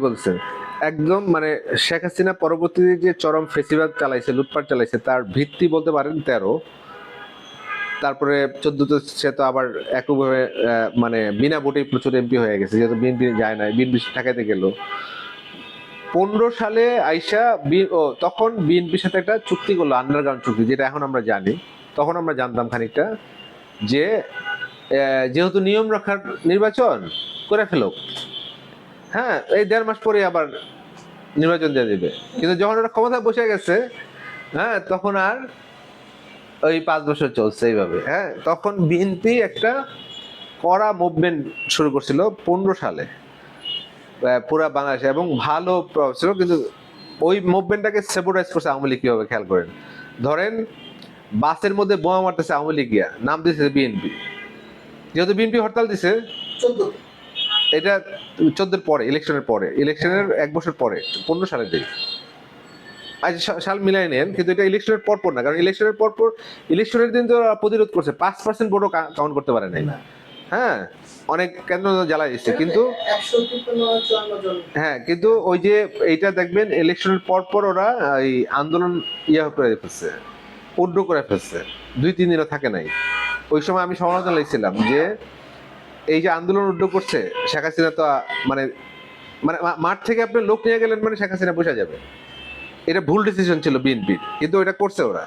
বলছেন একদম মানে শেখ হাসিনা পরবর্তীতে যে চরম ফেসিবাদ চালাইছে, লুটপাট চালাইছে, তার ভিত্তি বলতে পারেন 13। তারপরে 14তে সে তো আবার একভাবে মানে বিনা ভোটেই প্রচুর এমপি হয়ে গেছে, যেহেতু বিএনপি যায় না, বিএনপি ঠেকাইতে গেল। 15 সালে আইসা তখন বিএনপির সাথে একটা চুক্তি করলো, আন্ডারগ্রাউন্ড চুক্তি, যেটা এখন আমরা জানি। তখন আমরা জানতাম খানিকটা যে যেহেতু নিয়ম রক্ষার নির্বাচন করে ফেলো, হ্যাঁ এই 1.5 মাস পরে আবার নির্বাচন দিয়ে দিবে। কিন্তু যখন ওরা ক্ষমতা বসে গেছে, হ্যাঁ তখন আর ওই 5 বছর চলছে এইভাবে। হ্যাঁ তখন বিএনপি একটা কড়া মুভমেন্ট শুরু করছিল 15 সালে পুরা বাংলাদেশে, এবং ভালো প্রভাব ছিল। কিন্তু ওই মুভমেন্টটাকে সেপোর্টাইজ করছে আওয়ামী লীগ কিভাবে খেয়াল করেন। ধরেন বাসের মধ্যে বোমা মারতেছে আওয়ামী লীগ, গিয়া নাম দিয়েছে বিএনপি, যেহেতু বিএনপি হরতাল দিছে। এটা 14 পরে, ইলেকশনের পরে, ইলেকশনের 1 বছর পরে, 15 সালের দিকে। আচ্ছা সাল মিলাই নেন, কিন্তু এটা ইলেকশনের পর না, কারণ ইলেকশনের পর ইলেকশনের দিন তো প্রতিরোধ করছে, 5% ভোটও কাউন্ট করতে পারে নাই। হ্যাঁ অনেক কেন্দ্র জ্বালাই দিচ্ছে, কিন্তু হ্যাঁ কিন্তু ওই যে এইটা দেখবেন ইলেকশনের পর ওরা এই আন্দোলন করে ফেলছে, উড্র করে ফেলছে, 2-3 দিনও থাকে নাই। ওই সময় আমি সমালোচনা লিখছিলাম যে এই যে আন্দোলন উড্র করছে শেখ হাসিনা, তো মানে মানে মাঠ থেকে আপনি লোক নিয়ে গেলেন মানে শেখ হাসিনা বসে যাবে। এটা ভুল ডিসিশন ছিল বিএনপির, কিন্তু এটা করছে ওরা।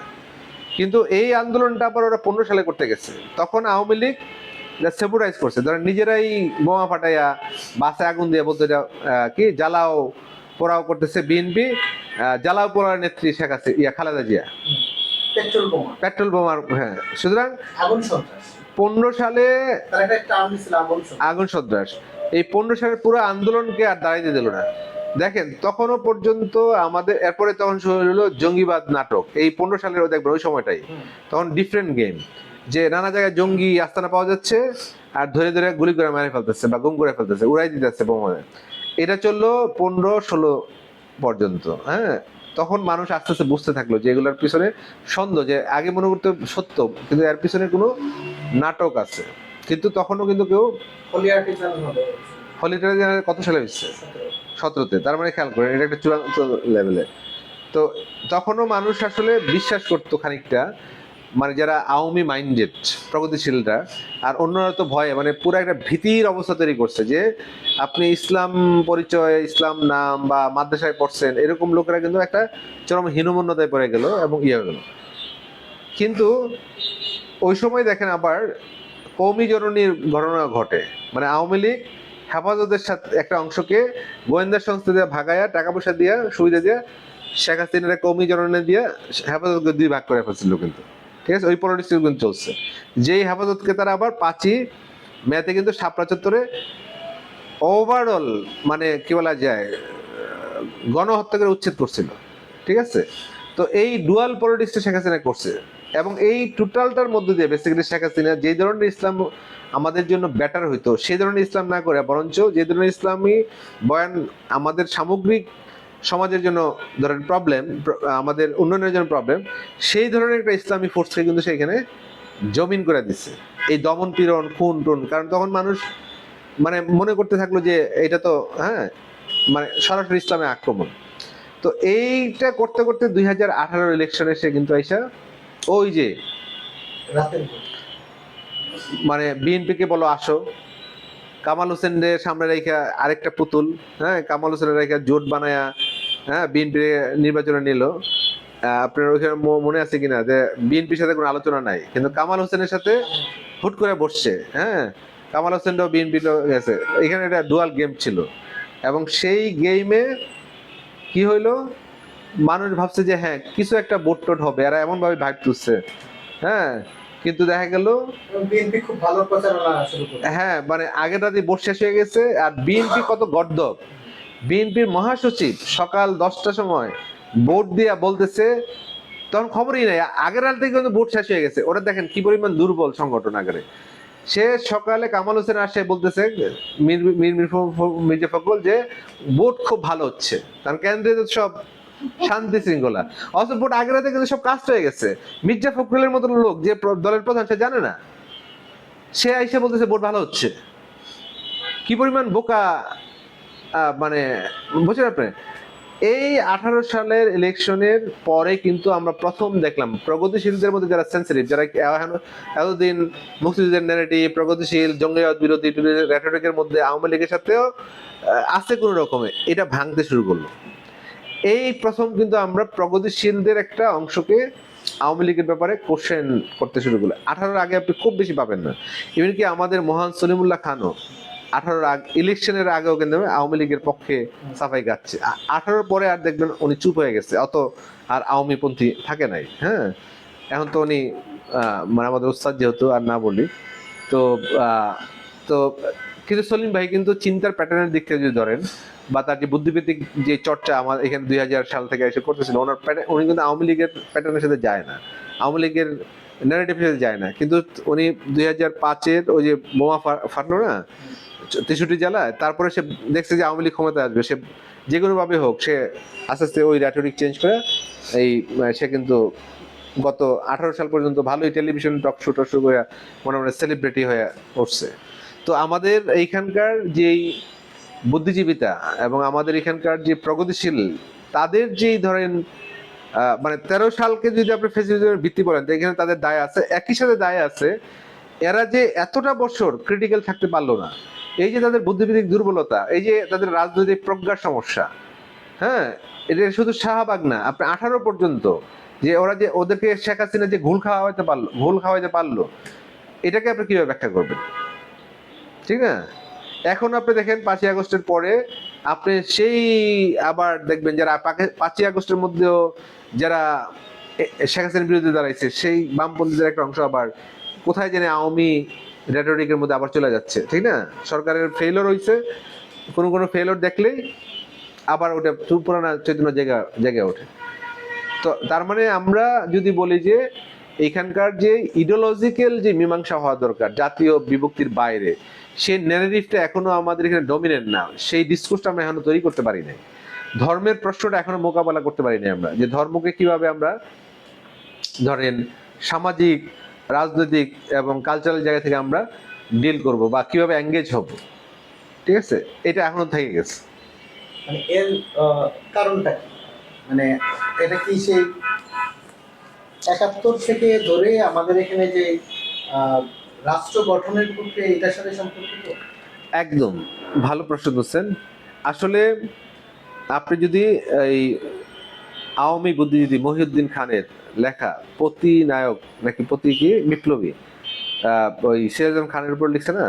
কিন্তু এই আন্দোলনটা আবার ওরা 15 সালে করতে গেছে, তখন আওয়ামী লীগ সেপুরাইজ করছে, ধরেন নিজেরাই বোমা ফাটাইয়া বাসে আগুন দিয়ে বলতে কি জ্বালাও পোড়াও করতেছে বিএনপি। জ্বালাও পোড়ার নেত্রী শেখ হাসিনা, খালেদা জিয়া পেট্রোল বোমার। হ্যাঁ সুতরাং 15 সালে আগুন সন্ত্রাস, এই 15 সালের পুরো আন্দোলনকে আর দাঁড়াইতে দিল না। দেখেন তখনও পর্যন্ত আমাদের, এরপরে তখন শুরু হলো জঙ্গিবাদ নাটক, এই 15 সালের দেখবেন ওই সময়টাই। তখন ডিফারেন্ট গেম, যে নানা জায়গায় জঙ্গি আস্তানা পাওয়া যাচ্ছে, আর ধরে ধরে গুলি করে মেরে ফেলতেছে বা গুম করে ফেলতেছে, উড়াই দিতেছে বোমা। এটা চললো 15-16 পর্যন্ত। হ্যাঁ তখন মানুষ আস্তে আস্তে বুঝতে থাকলো যে এগুলোর পিছনে সন্দেহ, যে আগে মনে করতে সত্য, কিন্তু এর পিছনে কোনো নাটক আছে। কিন্তু তখনও কিন্তু কেউ হলিডে কত সালে হচ্ছে, 17তে, তার মানে খেয়াল করেন এটা একটা চূড়ান্ত লেভেলে। তো তখনও মানুষ আসলে বিশ্বাস করতো খানিকটা, মানে যারা আওয়ামী মাইন্ডেড প্রগতিশীলরা, আর অন্যরা তো ভয়ে মানে পুরো একটা ভীতির অবস্থা তৈরি করছে, যে আপনি ইসলাম পরিচয়, ইসলাম নাম বা মাদ্রাসায় পড়ছেন, এরকম লোকেরা কিন্তু একটা চরম হীনমন্যতায় পড়ে গেল এবং ইয়ে হয়ে গেল। কিন্তু ওই সময় দেখেন আবার কওমি জননীর ঘটনা ঘটে, মানে আওয়ামী লীগ হেফাজতের সাথে একটা অংশকে গোয়েন্দা সংস্থা দিয়ে ভাগায়া, টাকা পয়সা দিয়া, সুবিধা দিয়া, শেখ হাসিনার কওমি জননী দিয়া হেফাজতকে 2 ভাগ করে ফেলছিল। কিন্তু ঠিক আছে, ওই পলিটিক্স কিন্তু চলছে। যেই হেফাজতকে তারা আবার 5ই মেতে কিন্তু শাপলা চত্বরে ওভারঅল মানে কি বলা যায় গণহত্যা করে উচ্ছেদ করছিল। ঠিক আছে, তো এই ডুয়াল পলিটিক্সটা শেখ হাসিনা করছে, এবং এই টোটালটার মধ্যে দিয়ে বেসিক্যালি শেখ হাসিনা যে ধরনের ইসলাম আমাদের জন্য বেটার হইতো, সেই ধরনের ইসলাম না করে বরঞ্চ যে ধরনের ইসলামী বয়ান আমাদের সামগ্রিক সমাজের জন্য ধরেন প্রবলেম, আমাদের উন্নয়নের জন্য প্রবলেম, সেই ধরনের একটা ইসলামী ফোর্সকে কিন্তু সেখানে জমিন করে দিচ্ছে। এই দমন পীড়ন, খুন টুন, কারণ তখন মানুষ মানে মনে করতে থাকলো যে এটা তো হ্যাঁ মানে সরাসরি ইসলামে আক্রমণ। তো এইটা করতে করতে 2018 ইলেকশনে সে কিন্তু আইসা ওই যে মানে বিএনপি কে বলো আসো, কামাল হোসেনের সামনে রেখা আরেকটা পুতুল, হ্যাঁ কামাল হোসেনের রেখা জোট বানায়া, হ্যাঁ বিএনপি নির্বাচনে নিল। আপনার ওইখানে মনে আছে কিনা যে বিএনপির সাথে কোনো আলোচনা নাই, কিন্তু কামাল হোসেনের সাথে হুট করে বসছে। হ্যাঁ কামাল হোসেনটাও বিএনপি গেছে, এখানে একটা ডুয়াল গেম ছিল। এবং সেই গেমে কি হইলো, মানুষ ভাবছে যে হ্যাঁ কিছু একটা ভোট টোট হবে, এরা এমন ভাবে ভাগ তুলছে। হ্যাঁ কিন্তু দেখা গেল বিএনপি খুব ভালো প্রচারণা শুরু করে, হ্যাঁ মানে আগের রাতে ভোট শেষ হয়ে গেছে। আর বিএনপি কত গর্দব, বিএনপির মহাসচিব সকাল 10টার সময় ভোট দিয়া বলতেছে, তখন খবরই নাই, আগের রাত থেকে কিন্তু ভোট শেষ হয়ে গেছে। ওরা দেখেন কি পরিমাণ দুর্বল সংগঠন। আগে সে সকালে কামাল হোসেন আসে বলতেছে মির্জা ফখরুল যে ভোট খুব ভালো হচ্ছে, কারণ কেন্দ্রে সব শান্তি শৃঙ্খলা। অথচ ভোট আগের রাতে কিন্তু সব কাজ হয়ে গেছে। মির্জা ফখরুলের মতন লোক যে দলের প্রধান, সে জানে না, সে আইসে বলতেছে ভোট ভালো হচ্ছে। কি পরিমাণ বোকা মানে বুঝছেন আপনি, এই 18 সালের ইলেকশনের পরে কিন্তু আমরা প্রথম দেখলাম প্রগতিশীলদের মধ্যে যারা সেন্সিটিভ, যারা এতদিন মুক্তিযুদ্ধের ন্যারেটিভ, প্রগতিশীল, জঙ্গিবাদ বিরোধী রেটরিকের মধ্যে আওয়ামী লীগের সাথেও আছে কোনো রকমে, এটা ভাঙতে শুরু করলো। এই প্রথম কিন্তু আমরা প্রগতিশীলদের একটা অংশকে আওয়ামী লীগের ব্যাপারে কোশ্চেন করতে শুরু করলো। 18 আগে আপনি খুব বেশি পাবেন না, ইভেন কি আমাদের মহান সলিমুল্লাহ খানও 18 ইলেকশনের আগেও কিন্তু আওয়ামী লীগের পক্ষে সাফাই গাচ্ছে। 18 পরে আর দেখবেন উনি চুপ হয়ে গেছে, অত আর আওয়ামী পন্থী থাকে নাই। হ্যাঁ, এখন তো উনি মানে আমাদের উস্তাদ যেহেতু, আর না বলি তো তো কিন্তু সলিম ভাই কিন্তু চিন্তার প্যাটার্নের দিক থেকে যদি ধরেন, বা তার যে বুদ্ধিবৃত্তিক যে চর্চা আমার এখানে 2000 সাল থেকে এসে করতেছিল, ওনার উনি কিন্তু আওয়ামী লীগের প্যাটার্নের সাথে যায় না, আওয়ামী লীগের ন্যারেটিভের সাথে যায় না। কিন্তু উনি 2005-এর ওই যে বোমা ফাটলো না 63 জেলায়, তারপরে সে দেখছে যে আওয়ামী লীগ ক্ষমতায় আসবে, সে যে কোনো ভাবে হোক সে আস্তে আস্তে ওই রেটরিক চেঞ্জ করে এই সে কিন্তু গত 18 সাল পর্যন্ত ভালোই টেলিভিশন টক শো করে মোটামুটি সেলিব্রিটি হয়ে উঠছে। তো আমাদের এইখানকার যেই বুদ্ধিজীবিতা এবং আমাদের এখানকার যে প্রগতিশীল, তাদের যেই ধরেন মানে 13 সালকে যদি আপনি ফেসিলিটির ভিত্তি বলেন, এখানে তাদের দায় আছে, একই সাথে দায় আছে এরা যে এতটা বছর ক্রিটিক্যাল থাকতে পারলো না, এই যে তাদের বুদ্ধিবৃত্তিক দুর্বলতা, এই যে তাদের রাজনৈতিক প্রজ্ঞার সমস্যা। হ্যাঁ, এটা শুধু শাহবাগ না, আপনি 18 পর্যন্ত যে ওরা যে ওদেরকে শেখ হাসিনা যে ঘুল খাওয়াইতে পারলো, এটাকে আপনি কিভাবে ব্যাখ্যা করবেন? ঠিক না? এখন আপনি দেখেন 5ই আগস্টের পরে আপনি সেই আবার দেখবেন যারা 5ই আগস্টের মধ্যেও যারা শেখ হাসিনার বিরুদ্ধে দাঁড়াইছে, সেই বামপন্থীদের একটা অংশ আবার কোথায় জেনে আওয়ামী রেটরিকের মধ্যে আবার চলে যাচ্ছে। ঠিক না? সরকারের ফেইলর হয়েছে, কোনো ফেইলর দেখলেই আবার ওটা পুরানা চৈতন্য জায়গা ওঠে। তো তার মানে আমরা যদি বলি যে এখানকার যে ইডিওলজিক্যাল যে মীমাংসা হওয়া দরকার জাতীয় বিভক্তির বাইরে, সেই ন্যারেটিভটা এখনো আমাদের এখানে ডমিনেন্ট না, সেই ডিসকোর্সটা আমরা এখনো তৈরি করতে পারি নাই। ধর্মের প্রশ্নটা এখনো মোকাবেলা করতে পারি নাই আমরা, যে ধর্মকে কিভাবে আমরা ধরেন সামাজিক, রাজনৈতিক এবং কালচারাল জায়গা থেকে আমরা ডিল করব বা কিভাবে এঙ্গেজ হব। ঠিক আছে, এটা এখনো থেকে গেছে। মানে এর কারণটা কি? মানে এটা কি সেই 71 থেকে ধরে আমাদের এখানে যে রাষ্ট্র গঠনের প্রক্রিয়া এটার সাথে সম্পর্কিত? একদম ভালো প্রশ্ন করছেন। আসলে আপনি যদি এই আওয়ামী বুদ্ধিজীবী মহিউদ্দিন খানের লেখা প্রতিনায়ক নাকি কি বিপ্লবী, ওই সিরাজুল খানের উপর লিখছে না,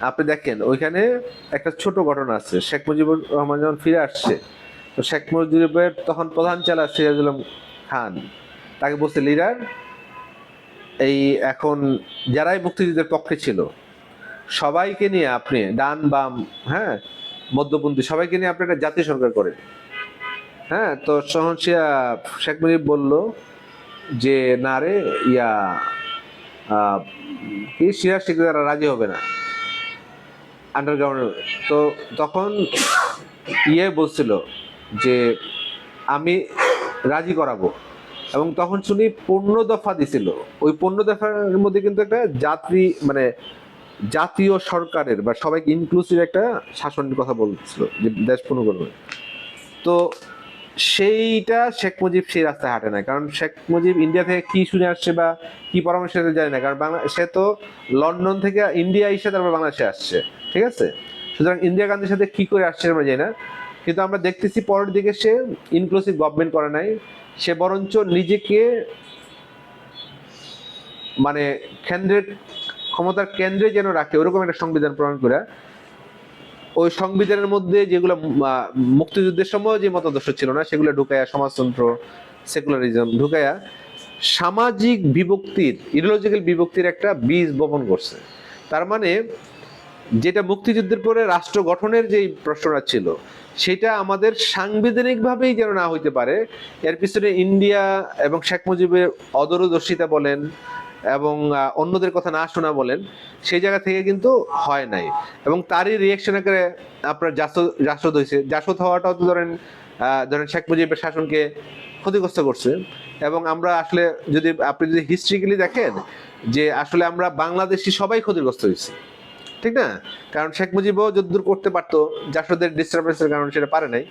আপনি দেখেন ওইখানে একটা ছোট ঘটনা আছে। শেখ মুজিবুর রহমান যখন ফিরে আসছে, তো শেখ মুজিবের তখন প্রধান চালা সিরাজুল খান, তাকে বলছে লিডার, এই এখন যারাই মুক্তিযুদ্ধের পক্ষে ছিল সবাইকে নিয়ে আপনি ডান বাম, হ্যাঁ, মধ্যপন্থী সবাইকে নিয়ে আপনি একটা জাতীয় সরকার করেন। হ্যাঁ, তো তখন শেখ মুজিব বলল যে না রে, কি সিরাজ শিকদার রাজি হবে না আন্ডারগ্রাউন্ড। তো তখন বলছিল যে আমি রাজি করাবো, এবং তখন শুনি 15 দফা দিছিল। ওই 15 দফার মধ্যে কিন্তু একটা মানে জাতীয় সরকারের বা সবাইকে ইনক্লুসিভ একটা শাসনের কথা বলছিল, যে দেশ পুনর্গঠন। তো সেইটা শেখ মুজিব সেই রাস্তায় হাঁটে না, কারণ শেখ মুজিব ইন্ডিয়া থেকে কি শুনে আসছে বা কি পরামর্শ জানে না, কারণ সে তো লন্ডন থেকে ইন্ডিয়া এসে তারপর বাংলাদেশে আসছে। ঠিক আছে, সুতরাং ইন্দিরা গান্ধীর সাথে কি করে আসছে আমরা জানি না, কিন্তু আমরা দেখতেছি পরের দিকে সে ইনক্লুসিভ গভর্নমেন্ট করে নাই, সে বরঞ্চ নিজেকে মানে ক্ষমতার কেন্দ্রে যেন রাখে ওরকম একটা সংবিধান প্রণয়ন করে, ওই সংবিধানের মধ্যে যেগুলো মুক্তিযুদ্ধের সময় যে মতাদর্শ ছিল না সেগুলো ঢুকায়া, সমাজতন্ত্র, সেকুলারিজম ঢুকায়া সামাজিক বিভক্তির, ইডিওলজিক্যাল বিভক্তির একটা বীজ বপন করছে। তার মানে যেটা মুক্তিযুদ্ধের পরে রাষ্ট্র গঠনের যে প্রশ্নটা ছিল সেটা আমাদের সাংবিধানিকভাবেই যেন না হইতে পারে, এর পিছনে ইন্ডিয়া এবং শেখ মুজিবের অদূরদর্শিতা বলেন এবং অন্যদের কথা না শোনা বলেন, সেই জায়গা থেকে কিন্তু হয় নাই। এবং তারই রিয়াকশন করে আপনার জাসদ হয়েছে। জাসদ হওয়াটাও তো ধরেন শেখ মুজিবের শাসনকে ক্ষতিগ্রস্ত করছে। এবং আমরা আসলে আপনি যদি হিস্ট্রিক্যালি দেখেন যে আসলে আমরা বাংলাদেশি সবাই ক্ষতিগ্রস্ত হয়েছি। ঠিক না? কারণ শেখ মুজিবও যদ্দূর করতে পারতো, জাসদের ডিস্টারবেন্সের কারণে সেটা পারে নাই।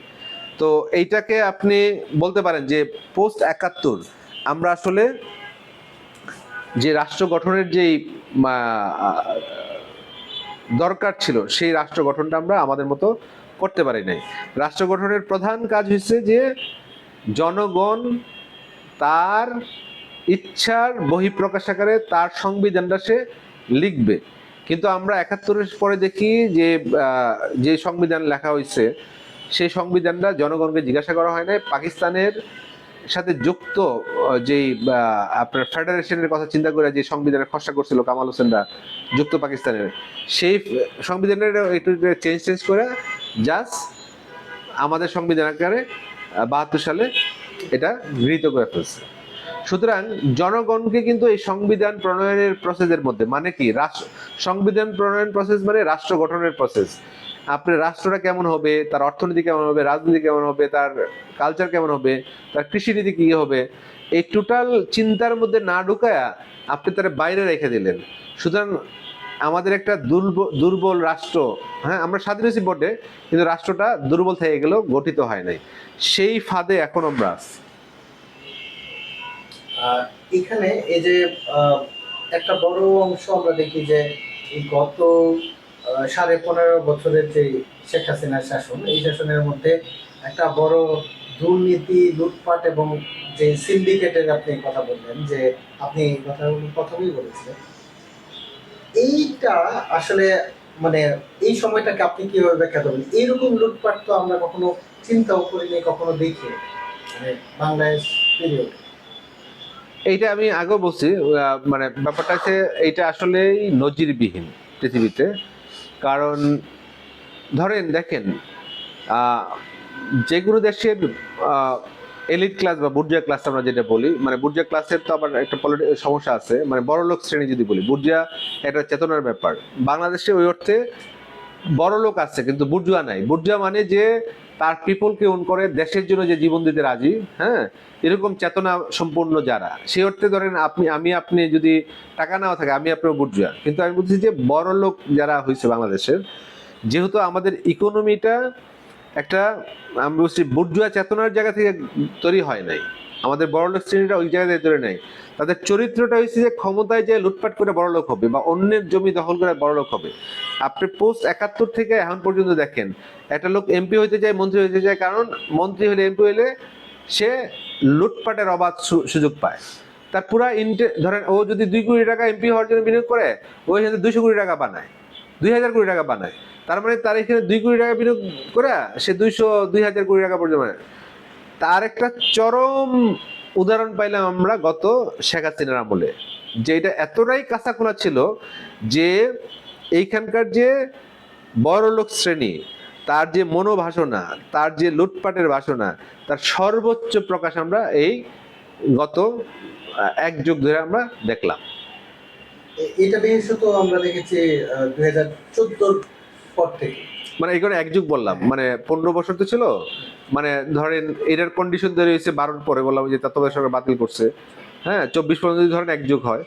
তো এইটাকে আপনি বলতে পারেন যে পোস্ট ৭১ আমরা আসলে যে রাষ্ট্র গঠনের যেই দরকার ছিল সেই রাষ্ট্র গঠনটা আমরা আমাদের মতো করতে পারি নাই। রাষ্ট্র গঠনের প্রধান কাজ হচ্ছে যে জনগণ তার ইচ্ছার বহিঃপ্রকাশ আকারে তার সংবিধানটা সে লিখবে। কিন্তু আমরা ৭১-এর পরে দেখি যে যে সংবিধান লেখা হয়েছে সেই সংবিধানটা জনগণকে জিজ্ঞাসা করা হয় নাই। পাকিস্তানের সাথে যুক্ত যেই আপনার ফেডারেশনের কথা চিন্তা করে যে সংবিধানের খসড়া করছিল কামাল হোসেনরা যুক্ত পাকিস্তানের, সেই সংবিধানের একটু চেঞ্জ করে জাস্ট আমাদের সংবিধান আকারে ৭২ সালে এটা গৃহীত করে ফেলছে। সুতরাং জনগণকে কিন্তু এই সংবিধান প্রণয়নের প্রসেসের মধ্যে, মানে কি সংবিধান প্রণয়ন প্রসেস মানে রাষ্ট্র গঠনের প্রসেস। আপনার রাষ্ট্রটা কেমন হবে, তার অর্থনীতি কেমন হবে, রাজনীতি কেমন হবে, তার কালচার কেমন হবে, তার কৃষিনীতি কি হবে, এই টোটাল চিন্তার মধ্যে না ঢুকায়া আপনি তার বাইরে রেখে দিলেন। সুতরাং আমাদের একটা দুর্বল রাষ্ট্র, হ্যাঁ আমরা স্বাধীন হয়েছি বটে, কিন্তু রাষ্ট্রটা দুর্বল থেকে গেলেও গঠিত হয় নাই। সেই ফাঁদে এখন আমরা আছি। এখানে এই যে একটা বড় অংশ আমরা দেখি যে এই গত 15.5 বছরের যে শেখ হাসিনার শাসন, এই শাসনের মধ্যে একটা বড় দুর্নীতি, লুটপাট এবং যে সিন্ডিকেটের আপনি কথা বললেন, যে আপনি এই কথাগুলো প্রথমেই বলেছিলেন, এইটা আসলে মানে এই সময়টাকে আপনি কিভাবে ব্যাখ্যা করবেন? এইরকম লুটপাট তো আমরা কখনো চিন্তাও করিনি, কখনো দেখি মানে বাংলাদেশ পিরিয়ড। এইটা আমি আগেও বলছি, মানে ব্যাপারটা হচ্ছে এইটা আসলেই নজিরবিহীন পৃথিবীতে। কারণ ধরেন দেখেন, যে কোনো দেশের এলিট ক্লাস বা বুর্জুয়া ক্লাস আমরা যেটা বলি, মানে বুর্জুয়া ক্লাসের তো আবার একটা সমস্যা আছে, মানে বড়লোক শ্রেণী যদি বলি, বুর্জুয়া একটা চেতনার ব্যাপার। বাংলাদেশে ওই অর্থে বড় লোক আছে কিন্তু বুর্জুয়া নাই। বুর্জুয়া মানে যে তার পিপলকে ওন করে দেশের জন্য যে জীবন দিতে রাজি, হ্যাঁ, এরকম চেতনা সম্পূর্ণ যারা, সেই অর্থে ধরেন আপনি যদি টাকা নাও থাকে আমি আপনার বুর্জুয়া। কিন্তু আমি বলছি যে বড় লোক যারা হয়েছে বাংলাদেশের, যেহেতু আমাদের ইকোনমিটা একটা আমি বলছি বুর্জুয়া চেতনার জায়গা থেকে তৈরি হয় নাই, আমাদের বড়লোক শ্রেণীরা ওই জায়গা থেকে তৈরি নাই। তাদের চরিত্রটা হচ্ছে যে ক্ষমতায় যে লুটপাট করে বড়লোক হবে বা অন্যের জমি দখল করে বড়লোক হবে। আপনি পোস্ট ৭১ থেকে এখন পর্যন্ত দেখেন, একটা লোক এমপি হইতে যায়, মন্ত্রী হইতে যায়, কারণ মন্ত্রী হলে এমপি হইলে সে লুটপাটের অবাধ সুযোগ পায়। তার পুরা ধরেন ও যদি 2 কোটি টাকা এমপি হওয়ার জন্য বিনিয়োগ করে, ওই সাথে 200 কোটি টাকা বানায়, 2000 কোটি টাকা বানায়। তার মানে তার এখানে 2 কোটি টাকা বিনিয়োগ করে সে 2000 কোটি টাকা পর্যন্ত বানায়। তার একটা চরম উদাহরণ পাইলাম আমরা গত শেখ হাসিনার আমলে, যে এটা এতটাই কাঁচাখোলা ছিল যে এইখানকার যে বড় লোক শ্রেণী, তার যে মনোভাসনা, তার যে লুটপাটের বাসনা, তার সর্বোচ্চ প্রকাশ আমরা এই গত 1 যুগ ধরে আমরা দেখলাম। এটা বিশেষত আমরা দেখেছি 2014 পর থেকে। মানে এখানে 1 যুগ বললাম, মানে 15 বছর তো ছিল, মানে ধরেন এটার কন্ডিশন তৈরি হয়েছে 12 পরে, বললাম যে তত্ত্বাবধায়ক সরকার বাতিল করছে, হ্যাঁ 24 পর্যন্ত যদি ধরেন 1 যুগ হয়,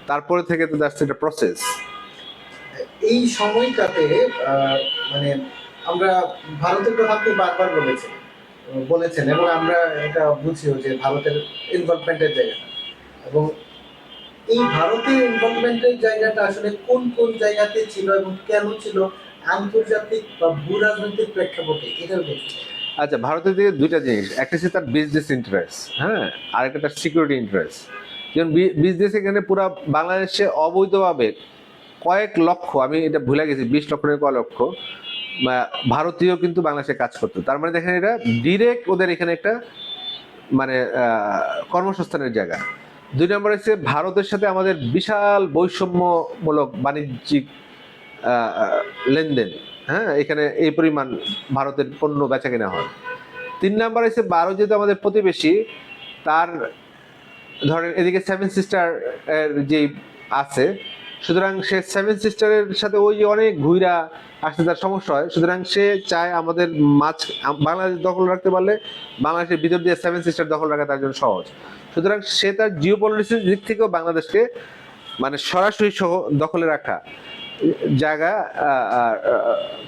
তারপরে থেকে তো দ্যাটস একটা প্রসেস। এই সময়টাতে মানে আমরা ভারতের কথা আপনি বারবার বলেছেন এবং আমরা এটা বুঝিও যে ভারতের ইনভলভমেন্টের জায়গাটা, এবং এই ভারতের ইনভলভমেন্টের জায়গাটা আসলে কোন কোন জায়গাতে ছিল এবং কেন ছিল, আন্তর্জাতিক বা ভূ রাজনৈতিক প্রেক্ষাপটে, এটাও দেখি। আচ্ছা, ভারতের দিকে দুইটা জিনিস, একটা হচ্ছে তার বিজনেস ইন্টারেস্ট, হ্যাঁ, আর একটা তার সিকিউরিটি ইন্টারেস্ট। যেমন বিজনেস, এখানে পুরা বাংলাদেশে অবৈধভাবে কয়েক লক্ষ, আমি এটা ভুলে গেছি 20 লক্ষ থেকে কয়েক লক্ষ ভারতীয় কিন্তু বাংলাদেশে কাজ করতো। তার মানে দেখেন এটা ডিরেক্ট ওদের এখানে একটা মানে কর্মসংস্থানের জায়গা। 2 নম্বর হচ্ছে ভারতের সাথে আমাদের বিশাল বৈষম্যমূলক বাণিজ্যিক লেনদেন, হ্যাঁ, এখানে এই পরিমাণ ভারতের পণ্য বেচা কেনা হয়। 3 নাম্বার হচ্ছে ভারত যেহেতু আমাদের প্রতিবেশী, তার ধরেন এদিকে 7 সিস্টার এর যে আছে, সুতরাং সে 7 সিস্টারের সাথে ওই যে অনেক ঘুইরা আসতে তার সমস্যা হয়। সুতরাং সে চায় আমাদের বাংলাদেশ দখল রাখতে পারলে বাংলাদেশের ভিতর দিয়ে 7 সিস্টার দখল রাখা তার জন্য সহজ। সুতরাং সে তার জিও পলিটিক্সের দিক থেকেও বাংলাদেশকে মানে সরাসরি সহ দখলে রাখা জায়গা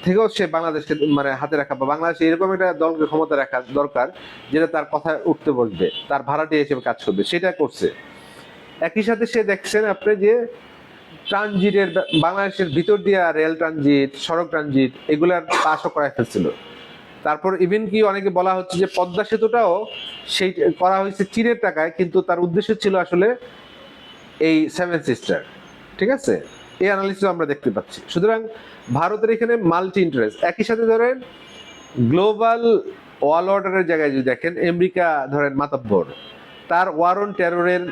থেকেও সে বাংলাদেশকে মানে হাতে রাখা বা বাংলাদেশে এরকম একটা দলকে ক্ষমতা রাখা দরকার যেটা তার কথায় উঠতে বসবে, তার ভাড়াটিয়া হিসেবে কাজ করবে, সেটা করছে। একই সাথে সে দেখছেন আপনি যে ট্রানজিটের বাংলাদেশের ভিতর দিয়া রেল ট্রানজিট, সড়ক ট্রানজিট এগুলার পাশও করাই ফেলছিল। তারপর ইভেন কি অনেকে বলা হচ্ছে যে পদ্মা সেতুটাও সেই করা হয়েছে চীনের টাকায়, কিন্তু তার উদ্দেশ্য ছিল আসলে এই সেভেন সিস্টার। ঠিক আছে, এই অ্যানালিসিস আমরা দেখতে পাচ্ছি। সুতরাং ভারতের এখানে মাল্টি ইন্টারেস্ট। একই সাথে ধরেন গ্লোবাল ওয়াল অর্ডারের জায়গায় যদি দেখেন, আমেরিকা ধরেন মাতাব্বর, তার ওয়ার অন টেররের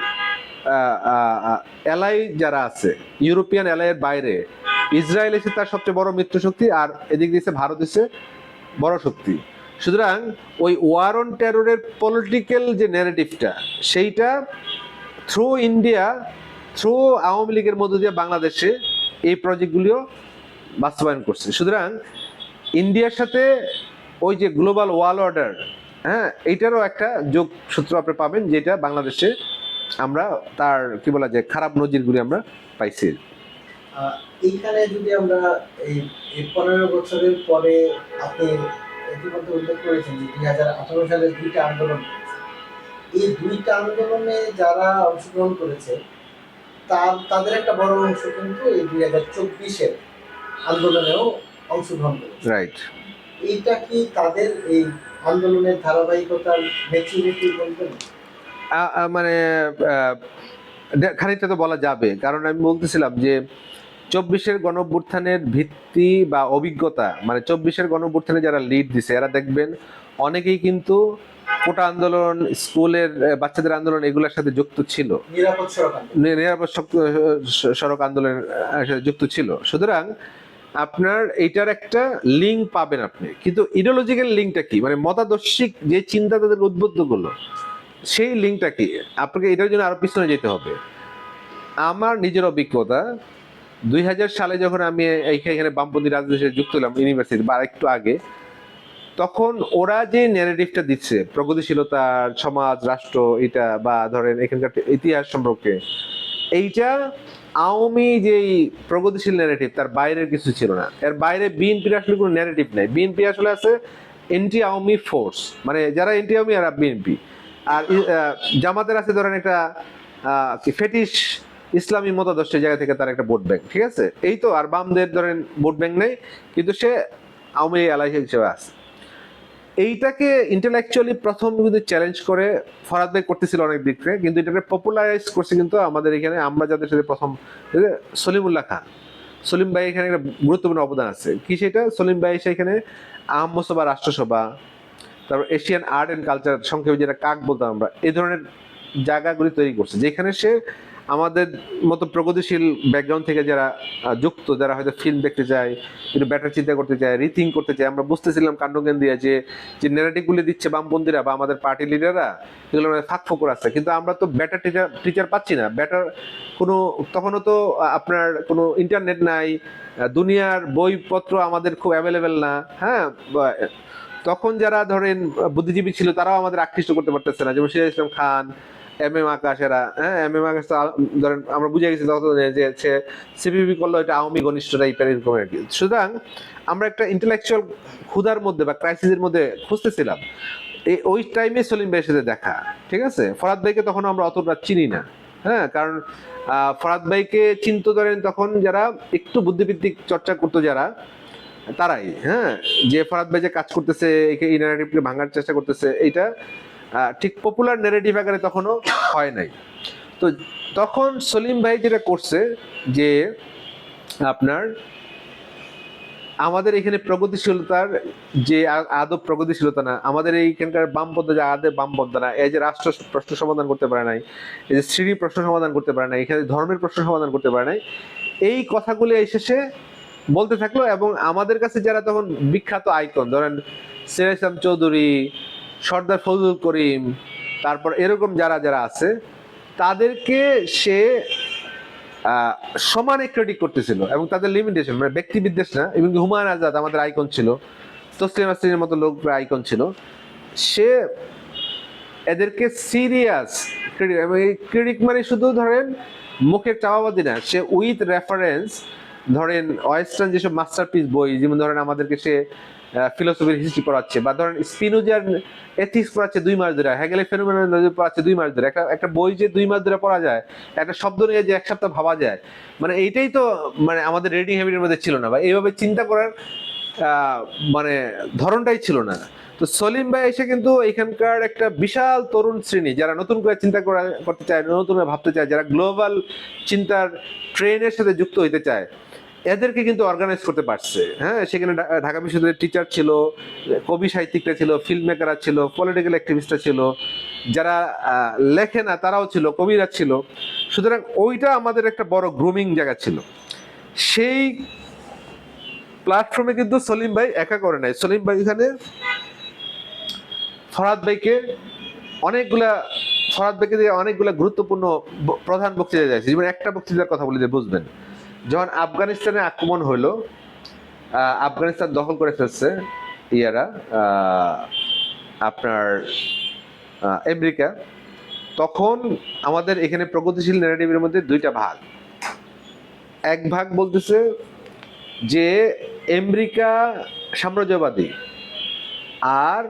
এলাই যারা আছে, ইউরোপিয়ান এলাইয়ের বাইরে ইসরায়েল এসে তার সবচেয়ে বড় মিত্র শক্তি, আর এদিক দিয়েছে ভারত এসে বড় শক্তি। সুতরাং ওই ওয়ার অন টেররের পলিটিক্যাল যে ন্যারেটিভটা, সেইটা থ্রু ইন্ডিয়া, থ্রু আওয়ামী লীগের মধ্য দিয়ে বাংলাদেশে এই প্রজেক্টগুলিও বাস্তবায়ন করছে। সুতরাং ইন্ডিয়ার সাথে ওই যে গ্লোবাল ওয়াল অর্ডার, হ্যাঁ, এইটারও একটা যোগসূত্র আপনি পাবেন, যেটা বাংলাদেশে আমরা তার কি বলা যায় খারাপ নজিরগুলি আমরা পাইছি। এইখানে যদি আমরা এই 15 বছরের পরে, আপনি ইতিমধ্যে উল্লেখ করেছেন যে 2018 সালের দুইটা আন্দোলন হয়েছে। এই দুইটা আন্দোলনে যারা অংশগ্রহণ করেছে তাদের একটা বড় অংশ কিন্তু এই 2024-এর আন্দোলনেও অংশগ্রহণ করেছে। রাইট। এইটা কি তাদের এই আন্দোলনের ধারাবাহিকতার ম্যাচুরিটি বলবেন? মানে খানিকটা তো বলা যাবে, কারণ আমি বলতেছিলাম যে 24-এর গণঅভ্যুত্থানের ভিত্তি বা অভিজ্ঞতা, মানে 24-এর গণঅভ্যুত্থানে যারা লিড দিছে এরা দেখবেন অনেকেই কিন্তু কোটা আন্দোলন, স্কুলের বাচ্চাদের আন্দোলন এগুলোর সাথে যুক্ত ছিল, নিরাপদ সড়ক আন্দোলনের সাথে যুক্ত ছিল। সুতরাং আপনার এইটার একটা লিঙ্ক পাবেন আপনি, কিন্তু ইডিওলজিক্যাল লিঙ্কটা কি, মানে মতাদর্শিক যে চিন্তা তাদের উদ্বুদ্ধ করলো, সেই লিঙ্কটা কি, আপনাকে এটার জন্য আরো পিছনে যেতে হবে। আমার নিজের অভিজ্ঞতা, 2000 সালে যখন আমি এইখানে বামপন্থী রাজনীতিতে যুক্ত হলাম ইউনিভার্সিটি বা একটু আগে, তখন ওরা যে ন্যারেটিভটা দিচ্ছে প্রগতিশীলতার সমাজ রাষ্ট্র এটা, বা ধরেন এখানকার ইতিহাস সম্পর্কে, এইটা আওয়ামী যেই প্রগতিশীল ন্যারেটিভ তার বাইরের কিছু ছিল না। এর বাইরে বিএনপির আসলে কোনো ন্যারেটিভ নাই। বিএনপি আসলে আছে এন্টি আওয়ামী ফোর্স, মানে যারা এন্টি আওয়ামী আর বিএনপি। আর জামাতের আছে ধরেন একটা ফেটিশ ইসলামী মতাদর্শের জায়গা থেকে তার একটা ভোট ব্যাংক। ঠিক আছে, এই তো। আর বামদের ধরেন ভোট ব্যাংক নেই, কিন্তু সে আওয়ামী এলাই হিসেবে আছে। এইটাকে ইন্টেলেকচুয়ালি প্রথম কিন্তু চ্যালেঞ্জ করে ফরাদ ভাই করতেছিল অনেক দিক থেকে, কিন্তু এটাকে পপুলারাইজ করছে কিন্তু আমাদের এখানে আমরা যাদের সাথে প্রথম, সলিমুল্লাহ খান। সলিম ভাই এখানে একটা গুরুত্বপূর্ণ অবদান আছে। কি সেটা? সলিম ভাই সেখানে আহমসভা, রাষ্ট্রসভা, তারপর এশিয়ান আর্ট অ্যান্ড কালচার, সংক্ষেপে যেটা কাক বলতাম আমরা, এই ধরনের জায়গাগুলি তৈরি করছে, যেখানে সে আমাদের মতো প্রগতিশীল ব্যাকগ্রাউন্ড থেকে যারা যুক্ত, যারা হয়তো ফিল্ম দেখতে চায়, একটু ব্যাটার চিন্তা করতে চায়, রিথিঙ্ক করতে চায়, আমরা বুঝতেছিলাম কাণ্ডজ্ঞান দিয়ে যে ন্যারেটিভগুলি দিচ্ছে বামপন্থীরা বা আমাদের পার্টি লিডাররা, এগুলো ফাঁক ফোকর আছে, কিন্তু আমরা তো ব্যাটার টিচার পাচ্ছি না। ব্যাটার কোনো, তখনও তো আপনার কোনো ইন্টারনেট নাই, দুনিয়ার বইপত্র আমাদের খুব অ্যাভেলেবেল না। হ্যাঁ, তখন যারা ধরেন বুদ্ধিজীবী ছিল তারাও আমাদের আকৃষ্ট করতে পারতেছে না, যেমন সিরাজ ইসলাম খান, এম আকাশেরা। হ্যাঁ, এম আকাশ তো ধরেন আমরা বুঝে গেছি তখন যে সে সিপিবি করলো এটা আওয়ামী ঘনিষ্ঠ টাইপের এরকম আর কি। সুতরাং আমরা একটা ইন্টেলেকচুয়াল ক্ষুধার মধ্যে বা ক্রাইসিসের মধ্যে খুঁজতেছিলাম। ওই টাইমে সলিম ভাইয়ের সাথে দেখা। ঠিক আছে, ফরাদ ভাইকে তখন আমরা অতটা চিনি না। হ্যাঁ, কারণ ফরাদ ভাইকে চিনতো ধরেন তখন যারা একটু বুদ্ধিবৃত্তিক চর্চা করতো, যারা তারাই। হ্যাঁ, যে ফরাদ ভাই যে কাজ করতেছে, এই ন্যারেটিভকে ভাঙার চেষ্টা করতেছে, এইটা ঠিক পপুলার ন্যারেটিভ আকারে তখনও হয় নাই। তো তখন সলিম ভাই যেটা করছে যে আপনার আমাদের এখানে প্রগতিশীলতার যে আদব প্রগতিশীলতা না, আমাদের এইখানকার বামপন্থা যে আদে বামপন্থা না, এই যে রাষ্ট্র প্রশ্ন সমাধান করতে পারে নাই, এই যে শ্রেণী প্রশ্ন সমাধান করতে পারে নাই, এখানে ধর্মের প্রশ্ন সমাধান করতে পারে নাই, এই কথাগুলি শেষে বলতে থাকলো। এবং আমাদের কাছে যারা তখন বিখ্যাত আইকন, ধরেন সিরাজ ইসলাম চৌধুরী, সর্দার ফজলুল করিম, তারপর এরকম যারা যারা আছে, তাদেরকে সে সমানে ক্রেডিট করতেছিল, এবং তাদের লিমিটেশন, মানে ব্যক্তি বিদ্বেষ না। এবং হুমায়ুন আজাদ আমাদের আইকন ছিল, তসলিম নাসরিনের মতো লোকরা আইকন ছিল, সে এদেরকে সিরিয়াস ক্রেডিট, এবং এই ক্রেডিট মানে শুধু ধরেন মুখের চাওয়াবাদি না, সে উইথ রেফারেন্স ধরেন ওয়েস্টার্ন যেসব মাস্টারপিস বই, যেমন ধরেন আমাদেরকে সে ফিলোসফির হিস্ট্রি পড়াচ্ছে, বা ধরেন স্পিনোজার এথিক্স পড়াচ্ছে 2 মাস ধরে, হেগেলের ফেনোমেনोलॉजी পড়াচ্ছে 2 মাস ধরে, একটা বই যে 2 মাস ধরে পড়া যায়, একটা শব্দ নিয়ে যে 1 সপ্তাহ ভাবা যায়, মানে এইটাই তো মানে আমাদের রিডিং হ্যাবিটের মধ্যে ছিল না, বা এইভাবে চিন্তা করার মানে ধরনটাই ছিল না। তো সলিম ভাই এসে কিন্তু এখানকার একটা বিশাল তরুণ শ্রেণী, যারা নতুন করে চিন্তা করতে চায়, নতুন করে ভাবতে চায়, যারা গ্লোবাল চিন্তার ট্রেনের সাথে যুক্ত হইতে চায়, এদেরকে কিন্তু অর্গানাইজ করতে পারছে। হ্যাঁ, সেখানে ঢাকা বিশ্ববিদ্যালয়ের টিচার ছিল, কবি সাহিত্যিকরা ছিল, ফিল্ম মেকাররা ছিল, পলিটিক্যাল অ্যাক্টিভিস্টরা ছিল, যারা লেখে না তারাও ছিল, কবিরা ছিল। সুতরাং ওইটা আমাদের একটা বড় গ্রুমিং জায়গা ছিল। সেই প্ল্যাটফর্মে কিন্তু সলিম ভাই একা করে নাই। সলিম ভাই এখানে ফরহাদ ভাইকে দিয়ে অনেকগুলা গুরুত্বপূর্ণ প্রধান বক্তৃতা দিয়েছে। যেমন একটা বক্তৃতার কথা বলে যে বুঝবেন, যখন আফগানিস্তানে আক্রমণ হলো, আফগানিস্তান দখল করে ফেলছে ইয়ারা, আপনার আমেরিকা, তখন আমাদের এখানে প্রগতিশীল ন্যারেটিভের মধ্যে 2টা ভাগ। এক ভাগ বলতেছে যে আমেরিকা সাম্রাজ্যবাদী আর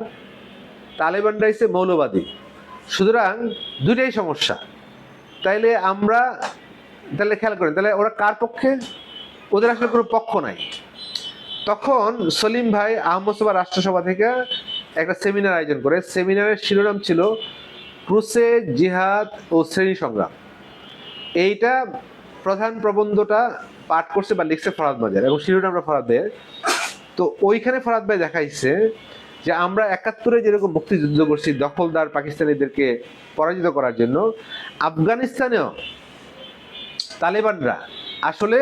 তালেবানরা হচ্ছে মৌলবাদী, সুতরাং 2টাই সমস্যা। তাইলে আমরা তাহলে খেয়াল করেন, তাহলে ওরা কার পক্ষে? ওদের আসলে কোনো পক্ষ নাই। তখন সলিম ভাই আহমদ সভা রাষ্ট্রসভা থেকে একটা সেমিনার আয়োজন করে। সেমিনারের শিরোনাম ছিল ক্রুসেড, জিহাদ ও শ্রেণী সংগ্রাম। এইটা প্রধান প্রবন্ধটা পাঠ করছে বা লিখছে ফরহাদ মাজার, এবং শিরোনামটা ফরহাদ ভাইয়ের। তো ওইখানে ফরহাদ ভাই দেখাইছে যে আমরা 71-এ যেরকম মুক্তিযুদ্ধ করছি দখলদার পাকিস্তানিদেরকে পরাজিত করার জন্য, আফগানিস্তানেও তালেবানরা আসলে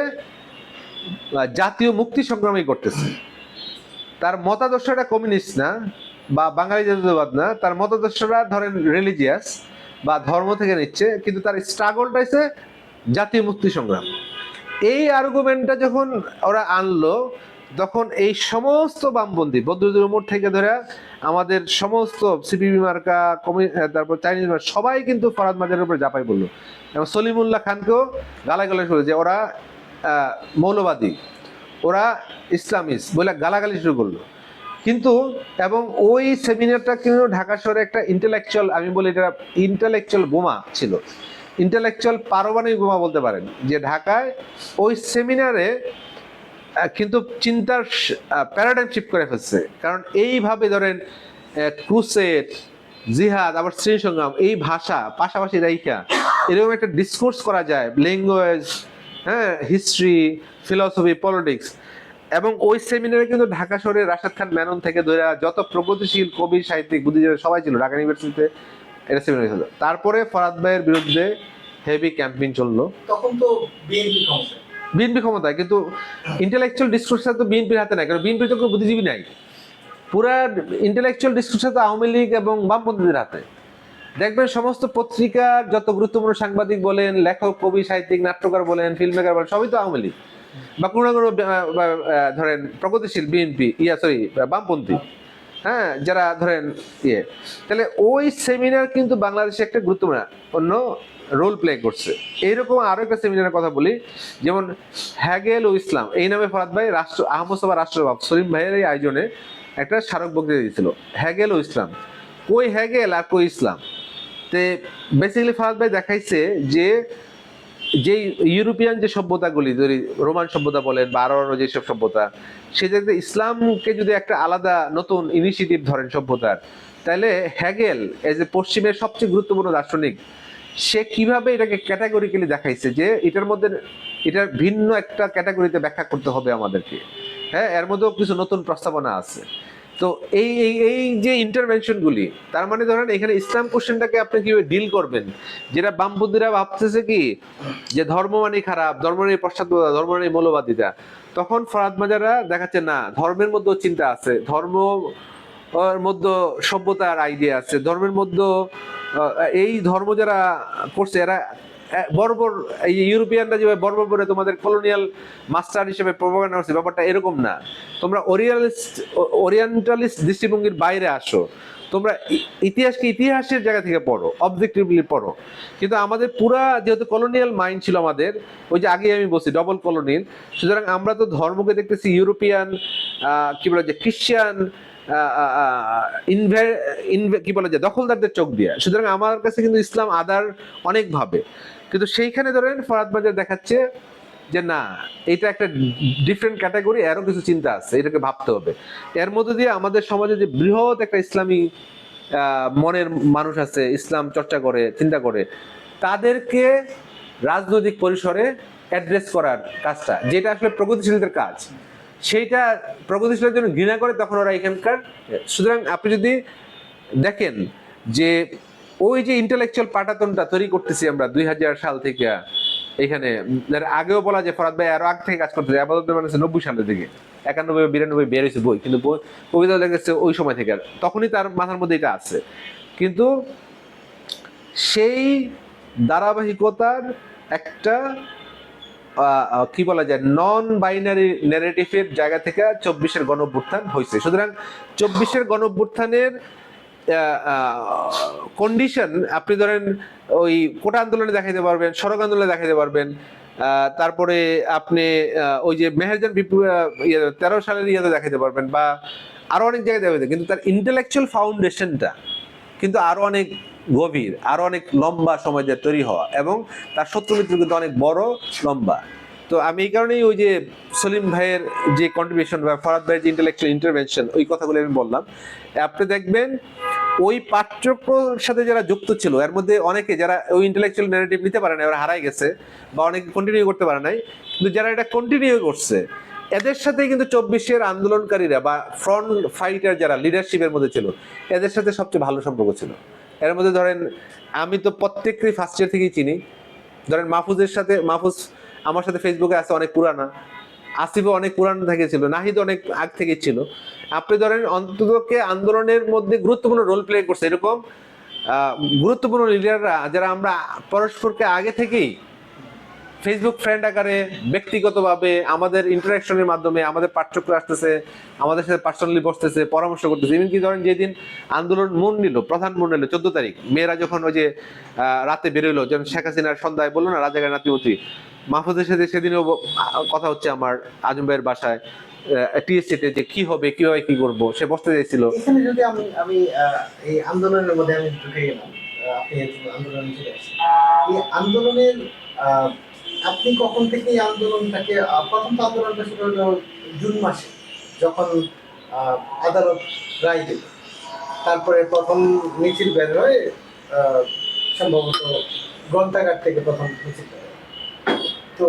জাতীয় মুক্তি সংগ্রামই করতেছে। তার মতাদর্শটা কমিউনিস্ট না বা বাঙালি জাতীয়তাবাদ না, তার মতাদর্শটা ধরেন রিলিজিয়াস বা ধর্ম থেকে নিচ্ছে, কিন্তু তার স্ট্রাগলটা হচ্ছে জাতীয় মুক্তি সংগ্রাম। এই আর্গুমেন্টটা যখন ওরা আনলো, তখন এই সমস্ত বামপন্থী, বদরুদ্দুল উমর থেকে ধরে আমাদের সমস্ত সিপিবি মার্কা, তারপর চাইনিজ মার্কা, সবাই কিন্তু ফরহাদ মাজারের উপরে ঝাঁপাই পড়লো, এবং সলিমুল্লাহ খানকেও গালাগালি শুরু, যে ওরা মৌলবাদী, ওরা ইসলামিস্ট বলে গালাগালি শুরু করলো। কিন্তু এবং ওই সেমিনারটা কিন্তু ঢাকা শহরে একটা ইন্টেলেকচুয়াল, আমি বলি এটা ইন্টেলেকচুয়াল বোমা ছিল, ইন্টেলেকচুয়াল পারমাণবিক বোমা বলতে পারেন, যে ঢাকায় ওই সেমিনারে কিন্তু চিন্তার প্যারাডাইম শিফট করে ফেলছে। কারণ এইভাবে ধরেন ক্রুসেড, জিহাদ, আবার শ্রেণী সংগ্রাম, এই ভাষা পাশাপাশি রাইখা এরকম একটা ডিসকোর্স করা যায়, ল্যাঙ্গুয়েজ, হ্যাঁ, হিস্ট্রি, ফিলসফি, পলিটিক্স। এবং ওই সেমিনারে কিন্তু ঢাকা শহরের রাশেদ খান মেনন থেকে ধরে যত প্রগতিশীল কবি, সাহিত্যিক, বুদ্ধিজীবী সবাই ছিল। ঢাকা ইউনিভার্সিটিতে এটা সেমিনার হলো। তারপরে ফরহাদ ভাইয়ের বিরুদ্ধে হেভি ক্যাম্পেইন চললো। তখন তো বিএনপি ক্ষমতায়, কিন্তু ইন্টেলেকচুয়াল ডিসকোর্সটা তো বিএনপির হাতে নাই, কারণ বিএনপি তো কোনো বুদ্ধিজীবী নাই। পুরা ইন্টেলেকচুয়াল ডিসকোর্সটা তো আওয়ামী লীগ এবং বামপন্থীদের হাতে। দেখবেন সমস্ত পত্রিকার যত গুরুত্বপূর্ণ সাংবাদিক বলেন, লেখক, কবি, সাহিত্যিক, নাট্যকার বলেন, ফিল্ম মেকার বলেন, সবই তো আওয়ামী লীগ বা কোনো না কোনো ধরেন প্রগতিশীল বিএনপি, বামপন্থী, হ্যাঁ, যারা ধরেন তাহলে ওই সেমিনার কিন্তু বাংলাদেশে একটা গুরুত্বপূর্ণ অন্য রোল প্লে করছে। এইরকম আরো একটা সেমিনারের কথা বলি, যেমন হ্যাগেল ও ইসলাম, এই নামে ফরহাদ ভাই আহমদ সভা রাষ্ট্রসভা সলিম ভাইয়ের এই আয়োজনে একটা স্মারক বক্তৃতা দিয়েছিল, হ্যাগেল ও ইসলাম। কই হ্যাগেল আর কই ইসলাম? তে বেসিক্যালি ফরহাদ ভাই দেখাইছে যে যে ইউরোপিয়ান যে সভ্যতাগুলি, যদি রোমান সভ্যতা বলেন বা আরো অন্য যেসব সভ্যতা, সে জায়গায় ইসলামকে যদি একটা আলাদা নতুন ইনিশিয়েটিভ ধরেন সভ্যতার, তাহলে হ্যাগেল এজ এ পশ্চিমের সবচেয়ে গুরুত্বপূর্ণ দার্শনিক, সে কিভাবে এটাকে ক্যাটাগরিক্যালি দেখাইছে যে এটার মধ্যে এটার ভিন্ন একটা ক্যাটাগরিতে ব্যাখ্যা করতে হবে আমাদেরকে। হ্যাঁ, এর মধ্যেও কিছু নতুন প্রস্তাবনা আছে। তো এই এই এই যে ইন্টারভেনশনগুলি, তার মানে ধরেন এখানে ইসলাম কোশ্চেনটাকে আপনি কিভাবে ডিল করবেন, যেটা বামপন্থীরা ভাবতেছে কি যে ধর্ম মানে খারাপ, ধর্ম মানে পশ্চাৎপদ, ধর্ম মানে মৌলবাদীরা, তখন ফরহাদ মাজাররা দেখাচ্ছে না, ধর্মের মধ্যেও চিন্তা আছে, ধর্ম মধ্যে সভ্যতার আইডিয়া আছে, ধর্মের মধ্যে এই ধর্ম যারা করছে এরা বর্বর, এই ইউরোপিয়ানরা যেভাবে বর্বর করে তোমাদের কলোনিয়াল মাস্টার হিসেবে প্রপাগান্ডা করছে, ব্যাপারটা এরকম না। তোমরা ওরিয়েন্টালিস্ট দৃষ্টিভঙ্গির বাইরে আসো, তোমরা ইতিহাসকে ইতিহাসের জায়গা থেকে পড়ো, অবজেক্টিভলি পড়ো। কিন্তু আমাদের পুরা যেহেতু কলোনিয়াল মাইন্ড ছিল আমাদের, ওই যে আগে আমি বলছি ডবল কলোনিল, সুতরাং আমরা তো ধর্মকে দেখতেছি ইউরোপিয়ান, কি বলে যে খ্রিস্টান, কি বলে যে দখলদারদের চোখ দিয়ে। সুতরাং আমার কাছে কিন্তু ইসলাম আদার অনেকভাবে, কিন্তু সেইখানে ধরেন ফরহাদ বাজার দেখাচ্ছে যে না, এটা একটা ডিফারেন্ট ক্যাটাগরি, এরও কিছু চিন্তা আছে, এটাকে ভাবতে হবে। এর মধ্যে দিয়ে আমাদের সমাজে যে বৃহৎ একটা ইসলামী মনের মানুষ আছে, ইসলাম চর্চা করে, চিন্তা করে, তাদেরকে রাজনৈতিক পরিসরে অ্যাড্রেস করার কাজটা, যেটা আসলে প্রগতিশীলদের কাজ, সেইটা প্রগতিশীলের জন্য ঘৃণা করে, তখন ওরা এখানকার। সুতরাং আপনি যদি দেখেন যে ওই যে ইন্টেলেকচুয়াল পাটাতনটা তৈরি করতেছি আমরা 2000 সাল থেকে, এখানে আগেও বলা যে ফরহাদ ভাই আরো আগ থেকে কাজ করতেছে, আপাতত মানে 90 সালের দিকে, 91-92 বের হয়েছে বই, কিন্তু কবিতা লেগেছে ওই সময় থেকে, তখনই তার মাথার মধ্যে এটা আছে। কিন্তু সেই ধারাবাহিকতার একটা কি বলা যায়, নন বাইনারি ন্যারেটিভের জায়গা থেকে 24-এর গণঅভ্যুত্থান হয়েছে। সুতরাং 24-এর গণঅভ্যুত্থানের কন্ডিশন আপনি ধরেন ওই কোটা আন্দোলনে দেখাইতে পারবেন, সড়ক আন্দোলনে দেখাইতে পারবেন, তারপরে আপনি ওই যে মেহেরজান 13 সালের ইয়েতে দেখাইতে পারবেন, বা আরো অনেক জায়গায় দেখাইতে, কিন্তু তার ইন্টেলেকচুয়াল ফাউন্ডেশনটা কিন্তু আরো অনেক গভীর, আরো অনেক লম্বা সময় দিয়ে তৈরি হওয়া, এবং তার শত্রু মিত্র কিন্তু অনেক বড় লম্বা। তো আমি এই কারণেই ওই যে সলিম ভাইয়ের যে কন্ট্রিবিউশন বা ফরহাদ ভাইয়ের যে ইন্টেলেকচুয়াল ইন্টারভেনশন, ওই কথাগুলো আমি বললাম। আপনি দেখবেন ওই পাঠ্যক্রমের সাথে যারা যুক্ত ছিল, এর মধ্যে অনেকে যারা ওই ইন্টেলেকচুয়াল ন্যারেটিভ নিতে পারে না, ওরা হারাই গেছে, বা অনেকে কন্টিনিউ করতে পারে নাই, কিন্তু যারা এটা কন্টিনিউ করছে, এদের সাথে কিন্তু 24-এর আন্দোলনকারীরা বা ফ্রন্ট ফাইটার যারা লিডারশিপের মধ্যে ছিল, এদের সাথে সবচেয়ে ভালো সম্পর্ক ছিল। এর মধ্যে ধরেন আমি তো প্রত্যেককেই ফার্স্ট ইয়ার থেকেই চিনি। ধরেন মাহফুজের সাথে, মাহফুজ আমার সাথে ফেসবুকে আছে অনেক পুরানা, আসিফও অনেক পুরান থেকে ছিল, নাহিদ অনেক আগ থেকে ছিল। আপনি ধরেন অন্ততকে আন্দোলনের মধ্যে গুরুত্বপূর্ণ রোল প্লে করছে এরকম গুরুত্বপূর্ণ লিডাররা, যারা আমরা পরস্পরকে আগে থেকেই ফেসবুক ফ্রেন্ড আকারে, ব্যক্তিগতভাবে আমাদের ইন্টারাকশনের মাধ্যমে, আমাদের পাঠ্যক্রম আসতেছে, আমাদের সাথে পার্সোনালি বসতেছে, পরামর্শ করতেছে। এমনকি ধরেন যেদিন আন্দোলন মন নিল, প্রধান মন নিল 14 তারিখ, মেয়েরা যখন ওই যে রাতে বেরোলো, যেমন শেখ হাসিনার সন্ধ্যায় বললো না রাজাকার নাতিমতি, মাহফুজের সাথে সেদিনও কথা হচ্ছে আমার আজম ভাইয়ের বাসায় টিএসসিতে, যে কি হবে, কিভাবে কি করবো, সে বসতে চাইছিল। এখানে যদি আমি এই আন্দোলনের মধ্যে আমি ঢুকে গেলাম, আপনি আন্দোলনে চলে আসছেন, এই আন্দোলনের আপনি কখন থেকে এই আন্দোলনটাকে, প্রথম তো আন্দোলনটা শুরু হলো জুন মাসে, যখন আদালত রায় দিল, তারপরে প্রথম মিছিল বের হয়ে সম্ভবত গ্রন্থাগার থেকে প্রথম মিছিল বের হয়। তো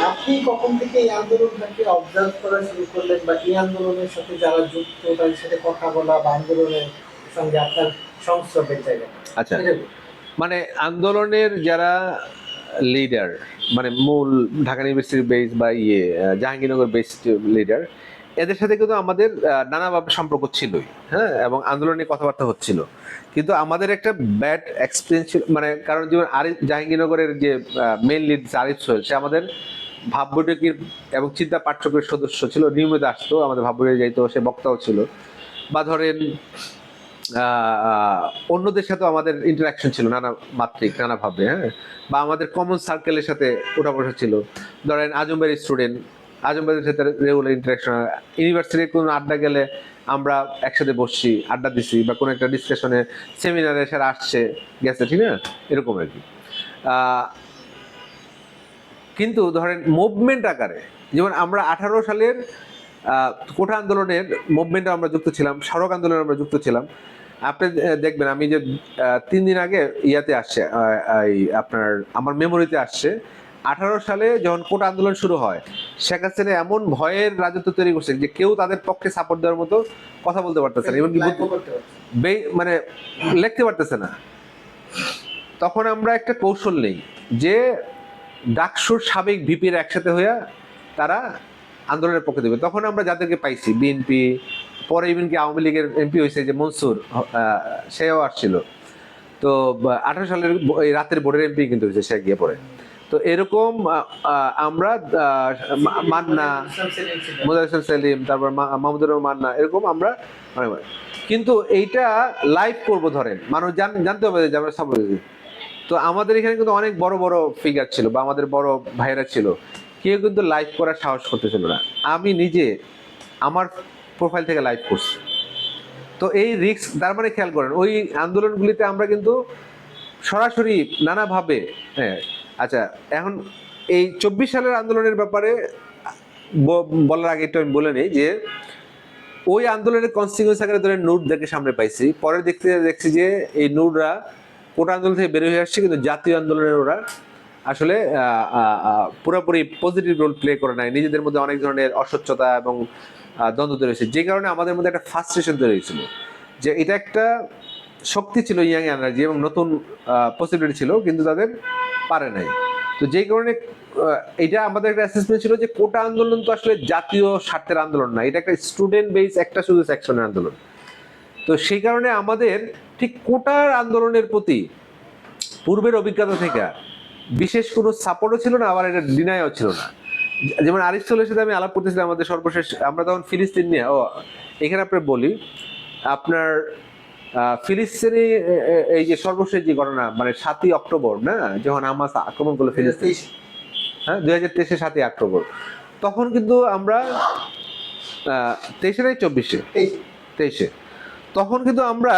আপনি কখন থেকে এই আন্দোলনটাকে অবজার্ভ করা শুরু করলেন, বা এই আন্দোলনের সাথে যারা যুক্ত তাদের সাথে কথা বলা, বা আন্দোলনের সঙ্গে আপনার সংস্রবের জায়গা? আচ্ছা, মানে আন্দোলনের যারা লিডার, মানে মূল ঢাকা ইউনিভার্সিটি বেস বা জাহাঙ্গীরনগর বেসড লিডার, এদের সাথে কিন্তু আমাদের নানাভাবে সম্পর্ক ছিলই, হ্যাঁ, এবং আন্দোলনে কথাবার্তা হচ্ছিল। কিন্তু আমাদের একটা ব্যাড এক্সপিরিয়েন্স ছিল, মানে কারণ যেমন আরিফ, জাহাঙ্গীরনগরের যে মেইন লিড আরিফ সোহেল, সে আমাদের ভাব বৈঠকের এবং চিন্তা পাঠ্যক্রমের সদস্য ছিল, নিয়মিত আসতো, আমাদের ভাব বৈঠকে যাইতো, সে বক্তাও ছিল। বা ধরেন অন্যদের সাথেও আমাদের ইন্টারাকশন ছিল নানা মাত্রিক, নানাভাবে, হ্যাঁ, বা আমাদের কমন সার্কেলের সাথে ওঠা বসা ছিল। ধরেন আজমের স্টুডেন্ট, আজমের সাথে রেগুলার ইন্টারাকশন, ইউনিভার্সিটির কোনো আড্ডা গেলে আমরা একসাথে বসছি, আড্ডা দিছি, বা কোনো একটা ডিসকাশনে, সেমিনারে স্যার আসছে গেছে, ঠিক না, এরকম আর কি। কিন্তু ধরেন মুভমেন্ট আকারে, যেমন আমরা 18 সালের কোটা আন্দোলনের মুভমেন্টে আমরা যুক্ত ছিলাম, সড়ক আন্দোলনে আমরা যুক্ত ছিলাম। আপনি দেখবেন আমি যে 3 দিন আগে ইয়াতে আসছে, আপনার আমার মেমোরিতে আসছে, 18 সালে যখন কোটা আন্দোলন শুরু হয়, শেখ হাসিনা এমন ভয়ের রাজত্ব তৈরি করছে যে কেউ তাদের পক্ষে সাপোর্ট দেওয়ার মতো কথা বলতে পারতেছে না, এমনকি মানে লিখতে পারতেছে না। তখন আমরা একটা কৌশল নেই যে ডাকসুর সাবেক ভিপির একসাথে হইয়া তারা আন্দোলনের পক্ষে দেবে। তখন আমরা যাদেরকে পাইছি, বিএনপি, পরে ইভেনকি আওয়ামী লীগের এমপি হয়েছে যে মনসুর, সেও আসছিল। তো 18 সালের এই রাতের বোর্ডের এমপি কিন্তু হয়েছে, সে গিয়ে পড়ে। তো এরকম আমরা মান্না, মুজাহিদ হোসেন সেলিম, তারপর মাহমুদুর রহমান মান্না, এরকম আমরা, কিন্তু এইটা লাইভ করব ধরেন মানুষ জানতে হবে যে আমরা সাপোর্ট। তো আমাদের এখানে কিন্তু অনেক বড় বড় ফিগার ছিল বা আমাদের বড় ভাইরা ছিল, কেউ কিন্তু লাইভ করার সাহস করতেছিল না। আমি নিজে আমার প্রোফাইল থেকে লাইভ করছি। তো এই রিস্ক তার মানে খেয়াল করেন ওই আন্দোলনগুলিতে আমরা কিন্তু সরাসরি নানাভাবে, হ্যাঁ। আচ্ছা, এখন এই 24 সালের আন্দোলনের ব্যাপারে বলার আগে একটু আমি বলে নিই যে ওই আন্দোলনের কনসিকুয়েন্স আকারে ধরে নূরদেরকে সামনে পাইছি। পরে দেখছি যে এই নূররা কোটা আন্দোলন থেকে বের হয়ে আসছে, কিন্তু জাতীয় আন্দোলনের ওরা আসলে পুরোপুরি পজিটিভ রোল প্লে করে নাই। নিজেদের মধ্যে অনেক ধরনের অস্বচ্ছতা এবং দ্বন্দ্ব তৈরি হয়েছে, যে কারণে আমাদের মধ্যে একটা ফ্রাস্ট্রেশন তৈরি হয়েছিল যে এটা একটা শক্তি ছিল, ইয়াং এনার্জি এবং নতুন পসিবিলিটি ছিল, কিন্তু তাদের পারে নাই। তো যেই কারণে এটা আমাদের একটা অ্যাসেসমেন্ট ছিল যে কোটা আন্দোলন তো আসলে জাতীয় স্বার্থের আন্দোলন না, এটা একটা স্টুডেন্ট বেস একটা শুধু সেকশনের আন্দোলন। তো সেই কারণে আমাদের ঠিক কোটার আন্দোলনের প্রতি পূর্বের অভিজ্ঞতা থেকে বিশেষ কোনো সাপোর্টও ছিল না, আবার এটা ডিনাইও ছিল না। যেমন আরিফুলের সাথে আমি আলাপ করতেছিলাম আমাদের সর্বশেষ, আমরা তখন ফিলিস্তিন নিয়ে, এখানে আপনার বলি আপনার ফিলিস্তিনি এই যে সর্বশেষ যে ঘটনা, মানে 7ই অক্টোবর না, যখন হামাস আক্রমণ করলো ফিলিস্তিন, হ্যাঁ 2023 7ই অক্টোবর, তখন কিন্তু আমরা 23 তখন কিন্তু আমরা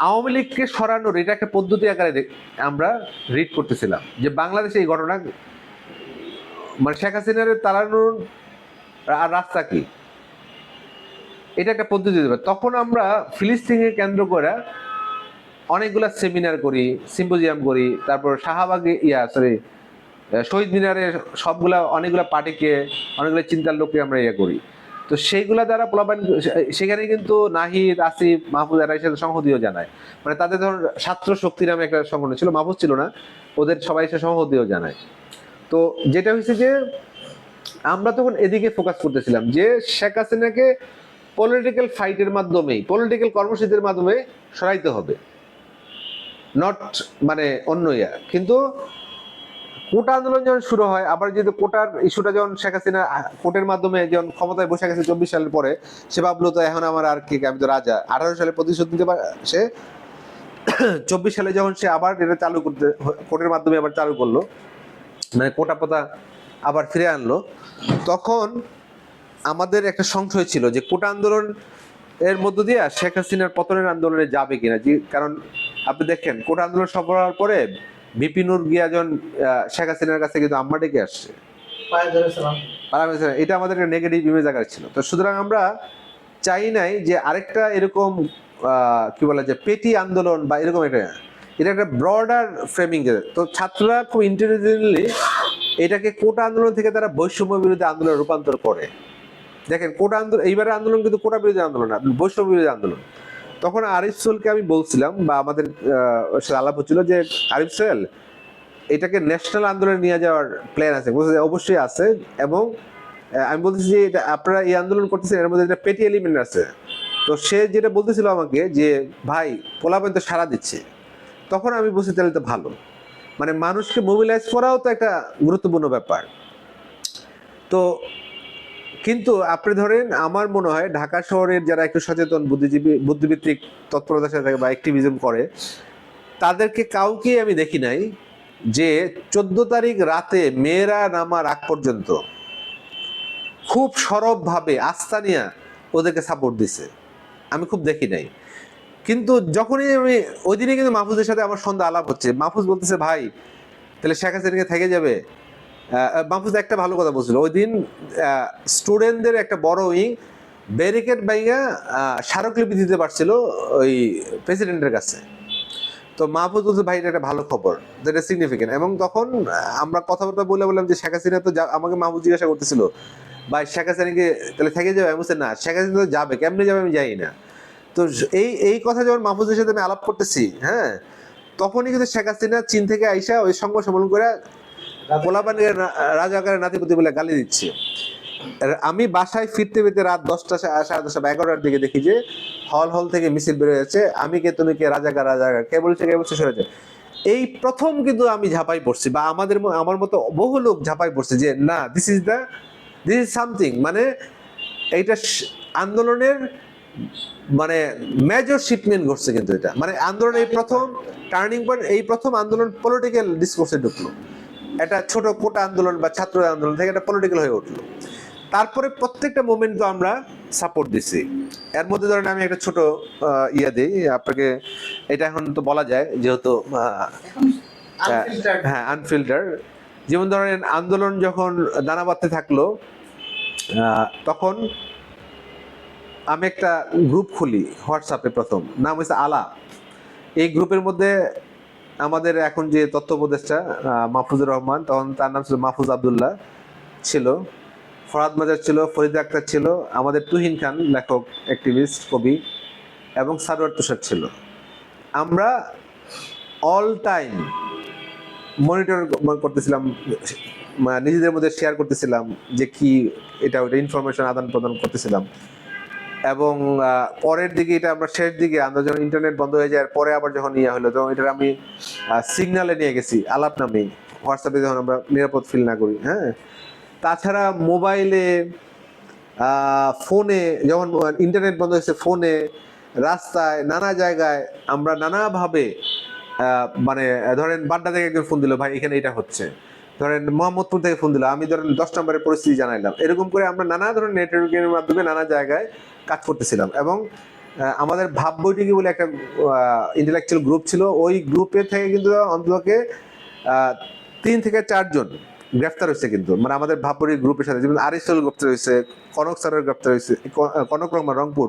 আওয়ামী লীগকে সরানোর এটা একটা পদ্ধতি আকারে আমরা রিড করতেছিলাম যে বাংলাদেশে এই ঘটনা, মানে শেখ হাসিনার তাড়ানোর আর রাস্তা কি, এটা একটা পদ্ধতি দেবে। তখন আমরা ফিলিস্তিনকে কেন্দ্র করে অনেকগুলা সেমিনার করি, সিম্পোজিয়াম করি, তারপর শাহবাগে শহীদ মিনারে সবগুলা অনেকগুলা পার্টিকে, অনেকগুলো চিন্তার লোককে আমরা করি। তো সেইগুলা দ্বারা পোলাপান, সেখানে কিন্তু নাহিদ, আসিফ, মাহফুজ এরা সাথে সংহতিও জানায়, মানে তাদের ধর ছাত্র শক্তি নামে একটা সংগঠন ছিল, মাহফুজ ছিল না, ওদের সবাই এসে সংহতিও জানায়। তো যেটা হয়েছে যে আমরা তখন এদিকে ফোকাস করতেছিলাম যে শেখ হাসিনাকে পলিটিক্যাল ফাইটের মাধ্যমে, পলিটিক্যাল কর্মসূচির মাধ্যমে সরাইতে হবে, নট মানে অন্য কিন্তু কোটা আন্দোলন যখন শুরু হয়, আবার যেহেতু কোটার ইস্যুটা যখন শেখ হাসিনা কোর্টের মাধ্যমে যখন ক্ষমতায় বসে গেছে 24 সালের পরে, সে ভাবলো তো এখন আমার আর কি, আমি তো রাজা। 18 সালে প্রতিশোধ নিতে সে 24 সালে যখন সে আবার এটা চালু করতে কোর্টের মাধ্যমে আবার চালু করলো, মানে কোটা পতা আবার ফিরে আনলো, তখন আমাদের একটা সংশয় ছিল যে কোটা আন্দোলন এর মধ্য দিয়ে শেখ হাসিনার পতনের আন্দোলনে যাবে কিনা। কারণ আপনি দেখেন কোটা আন্দোলন সফল হওয়ার পরে বিপিনুর গিয়া যখন শেখ হাসিনার কাছে কিন্তু আম্মা ডেকে আসছে, এটা আমাদের একটা নেগেটিভ ইমেজ আকার ছিল। তো সুতরাং আমরা চাই নাই যে আরেকটা এরকম কি বলা যায় পেটি আন্দোলন বা এরকম এটা একটা ব্রডার ফ্রেমিং। তো ছাত্ররা খুব ইন্টেলিজেন্টলি এটাকে কোটা আন্দোলন থেকে তারা বৈষম্য বিরোধী আন্দোলন রূপান্তর করে। দেখেন কোটা আন্দোলন, এইবারের আন্দোলন কিন্তু কোটা বিরোধী আন্দোলন না, বৈষম্য বিরোধী আন্দোলন। তখন আরিফ সোহেলকে আমি বলছিলাম বা আমাদের সাথে আলাপ হচ্ছিল যে আরিফ সোহেল এটাকে ন্যাশনাল আন্দোলনে নিয়ে যাওয়ার প্ল্যান আছে, অবশ্যই আছে। এবং আমি বলতেছি যে এটা আপনারা এই আন্দোলন করতেছেন, এর মধ্যে একটা পেটি এলিমেন্ট আছে। তো সে যেটা বলতেছিল আমাকে যে ভাই পোলাপান তো সাড়া দিচ্ছে, তখন আমি বলছি তাহলে তো ভালো, মানে মানুষকে মোবিলাইজ করাও তো একটা গুরুত্বপূর্ণ ব্যাপার। তো কিন্তু আপনি ধরেন আমার মনে হয় ঢাকা শহরের যারা একটু সচেতন বুদ্ধিভিত্তিক তৎপরতার সাথে থাকে বা অ্যাক্টিভিজম করে, তাদেরকে কাউকে আমি দেখি নাই যে 14 তারিখ রাতে মেয়েরা নামার আগ পর্যন্ত খুব সরবভাবে আস্থা নিয়ে ওদেরকে সাপোর্ট দিছে, আমি খুব দেখি নাই। কিন্তু যখনই আমি ওই দিনে কিন্তু মাহফুজের সাথে আমার সন্ধ্যা আলাপ হচ্ছে, মাহফুজ বলতেছে ভাই তাহলে শেখ হাসিনাকে থেকে যাবে। মাহফুজ একটা ভালো কথা বলছিল, ওই দিন স্টুডেন্টদের একটা বড় উইং ব্যারিকেড বাইঙ্গা স্মারকলিপি দিতে পারছিল ওই প্রেসিডেন্টের কাছে। তো মাহফুজ বলছে ভাই এটা একটা ভালো খবর, যেটা সিগনিফিকেন্ট। এবং তখন আমরা কথাবার্তা বললাম যে শেখ হাসিনা তো আমাকে মাহফুজ জিজ্ঞাসা করতেছিল ভাই শেখ হাসিনাকে তাহলে থেকে যাবে, আমি বলছি না শেখ হাসিনা তো যাবে, কেমনে যাবে আমি জানি না। তো এই কথা যখন মাহফুজের সাথে আমি আলাপ করতেছি, হ্যাঁ, তখনই কিন্তু শেখ হাসিনা চীন থেকে আইসা ওই সংঘ সম্মেলন করে পোলাপানকে রাজাকারের নাতিপুতি বলে গালি দিচ্ছে। আমি বাসায় ফিরতে ফিরতে রাত 10টা, 10:30 বা 11টার দিকে দেখি যে হল থেকে মিছিল বের হয়েছে, আমি কে তুমি কে রাজাকার কে বলছে সরে। এই প্রথম কিন্তু আমি ঝাঁপাই পড়ছি, বা আমার মতো বহু লোক ঝাঁপাই পড়ছে যে না দিস ইজ সামথিং, মানে এইটা আন্দোলনের মানে মেজর শিপমেন্ট ঘটছে কিন্তু এটা, মানে আন্দোলন এই প্রথম টার্নিং পয়েন্ট, এই প্রথম আন্দোলন পলিটিক্যাল ডিসকোর্সে ঢুকলো, এটা ছোট কোটা আন্দোলন বা ছাত্র আন্দোলন থেকে এটা পলিটিক্যাল হয়ে উঠলো। তারপরে প্রত্যেকটা মোমেন্ট তো আমরা সাপোর্ট দিছি। এর মধ্যে ধরেন আমি একটা ছোট ইয়া দিই আপনাকে, এটা এখন তো বলা যায় যেহেতু আনফিল্টার্ড। হ্যাঁ আনফিল্টার। যেমন ধরেন আন্দোলন যখন দানা বাঁধতে থাকলো, তখন আমি একটা গ্রুপ খুলি হোয়াটসঅ্যাপে, প্রথম নাম হচ্ছে আলা। এই গ্রুপের মধ্যে আমাদের এখন যে তথ্য উপদেষ্টা মাহফুজুর রহমান, তখন তার নাম ছিল মাহফুজ আবদুল্লাহ ছিল, ফরহাদ মাজার ছিল, ফরিদা আক্তার ছিল, আমাদের তুহিন খান লেখক, অ্যাক্টিভিস্ট, কবি, এবং সারোয়ার তুষার ছিল। আমরা অল টাইম মনিটর করতেছিলাম, নিজেদের মধ্যে শেয়ার করতেছিলাম যে কি এটা ওইটা ইনফরমেশন আদান প্রদান করতেছিলাম। এবং পরের দিকে এটা আমরা শেষ দিকে আমরা যখন ইন্টারনেট বন্ধ হয়ে যায়, পরে আবার যখন ইয়ে হলো, তখন এটা আমি সিগনালে নিয়ে গেছি, আলাপ নামে, হোয়াটসঅ্যাপে যখন আমরা নিরাপদ ফিল না করি। হ্যাঁ, তাছাড়া মোবাইলে, ফোনে, যখন ইন্টারনেট বন্ধ হয়েছে, ফোনে, রাস্তায়, নানা জায়গায় আমরা নানাভাবে মানে ধরেন বাড্ডা থেকে একজন ফোন দিল, ভাই এখানে এটা হচ্ছে, ধরেন মোহাম্মদপুর থেকে ফোন দিল, আমি ধরেন 10 নম্বরের পরিস্থিতি জানাইলাম, এরকম করে আমরা নানা ধরনের নেটওয়ার্কের মাধ্যমে নানা জায়গায় কাজ করতেছিলাম। এবং আমাদের ভাব বৈঠকি বলে একটা ইন্টেলেকচুয়াল গ্রুপ ছিল, ওই গ্রুপের থেকে কিন্তু অন্ততকে 3 থেকে 4 জন গ্রেফতার হয়েছে কিন্তু, মানে আমাদের ভাবপরি গ্রুপের সাথে, যেমন আরিসুল গ্রেফতার হয়েছে, কনক স্যারের গ্রেফতার হয়েছে, কনক রহমান রংপুর,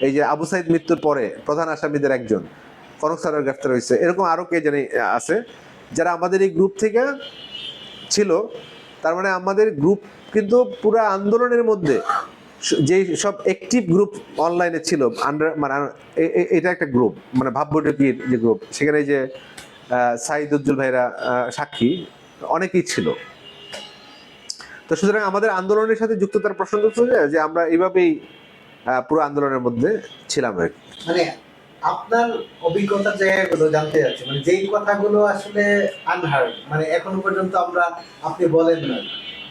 এই যে আবু সাইদ মৃত্যুর পরে প্রধান আসামিদের একজন কনক স্যারের গ্রেফতার হয়েছে, এরকম আরো কে জানি আছে যারা আমাদের এই গ্রুপ থেকে ছিল। তার মানে আমাদের গ্রুপ কিন্তু পুরো আন্দোলনের মধ্যে যেই সব অ্যাক্টিভ গ্রুপ অনলাইনে ছিল আন্ডার, মানে এটা একটা গ্রুপ, মানে ভাববৈঠকির যে গ্রুপ, সেখানে যে সাইদ উজ্জ্বল ভাইরা সাক্ষী, অনেকেই ছিল। তো সুতরাং আমাদের আন্দোলনের সাথে যুক্ততার প্রসঙ্গ ছিল যে আমরা এইভাবেই পুরো আন্দোলনের মধ্যে ছিলাম আর কি। মানে আপনার অভিজ্ঞতার জায়গাগুলো জানতে যাচ্ছি, মানে যেই কথাগুলো আসলে আনহার্ড, মানে এখনো পর্যন্ত আমরা, আপনি বলেন না,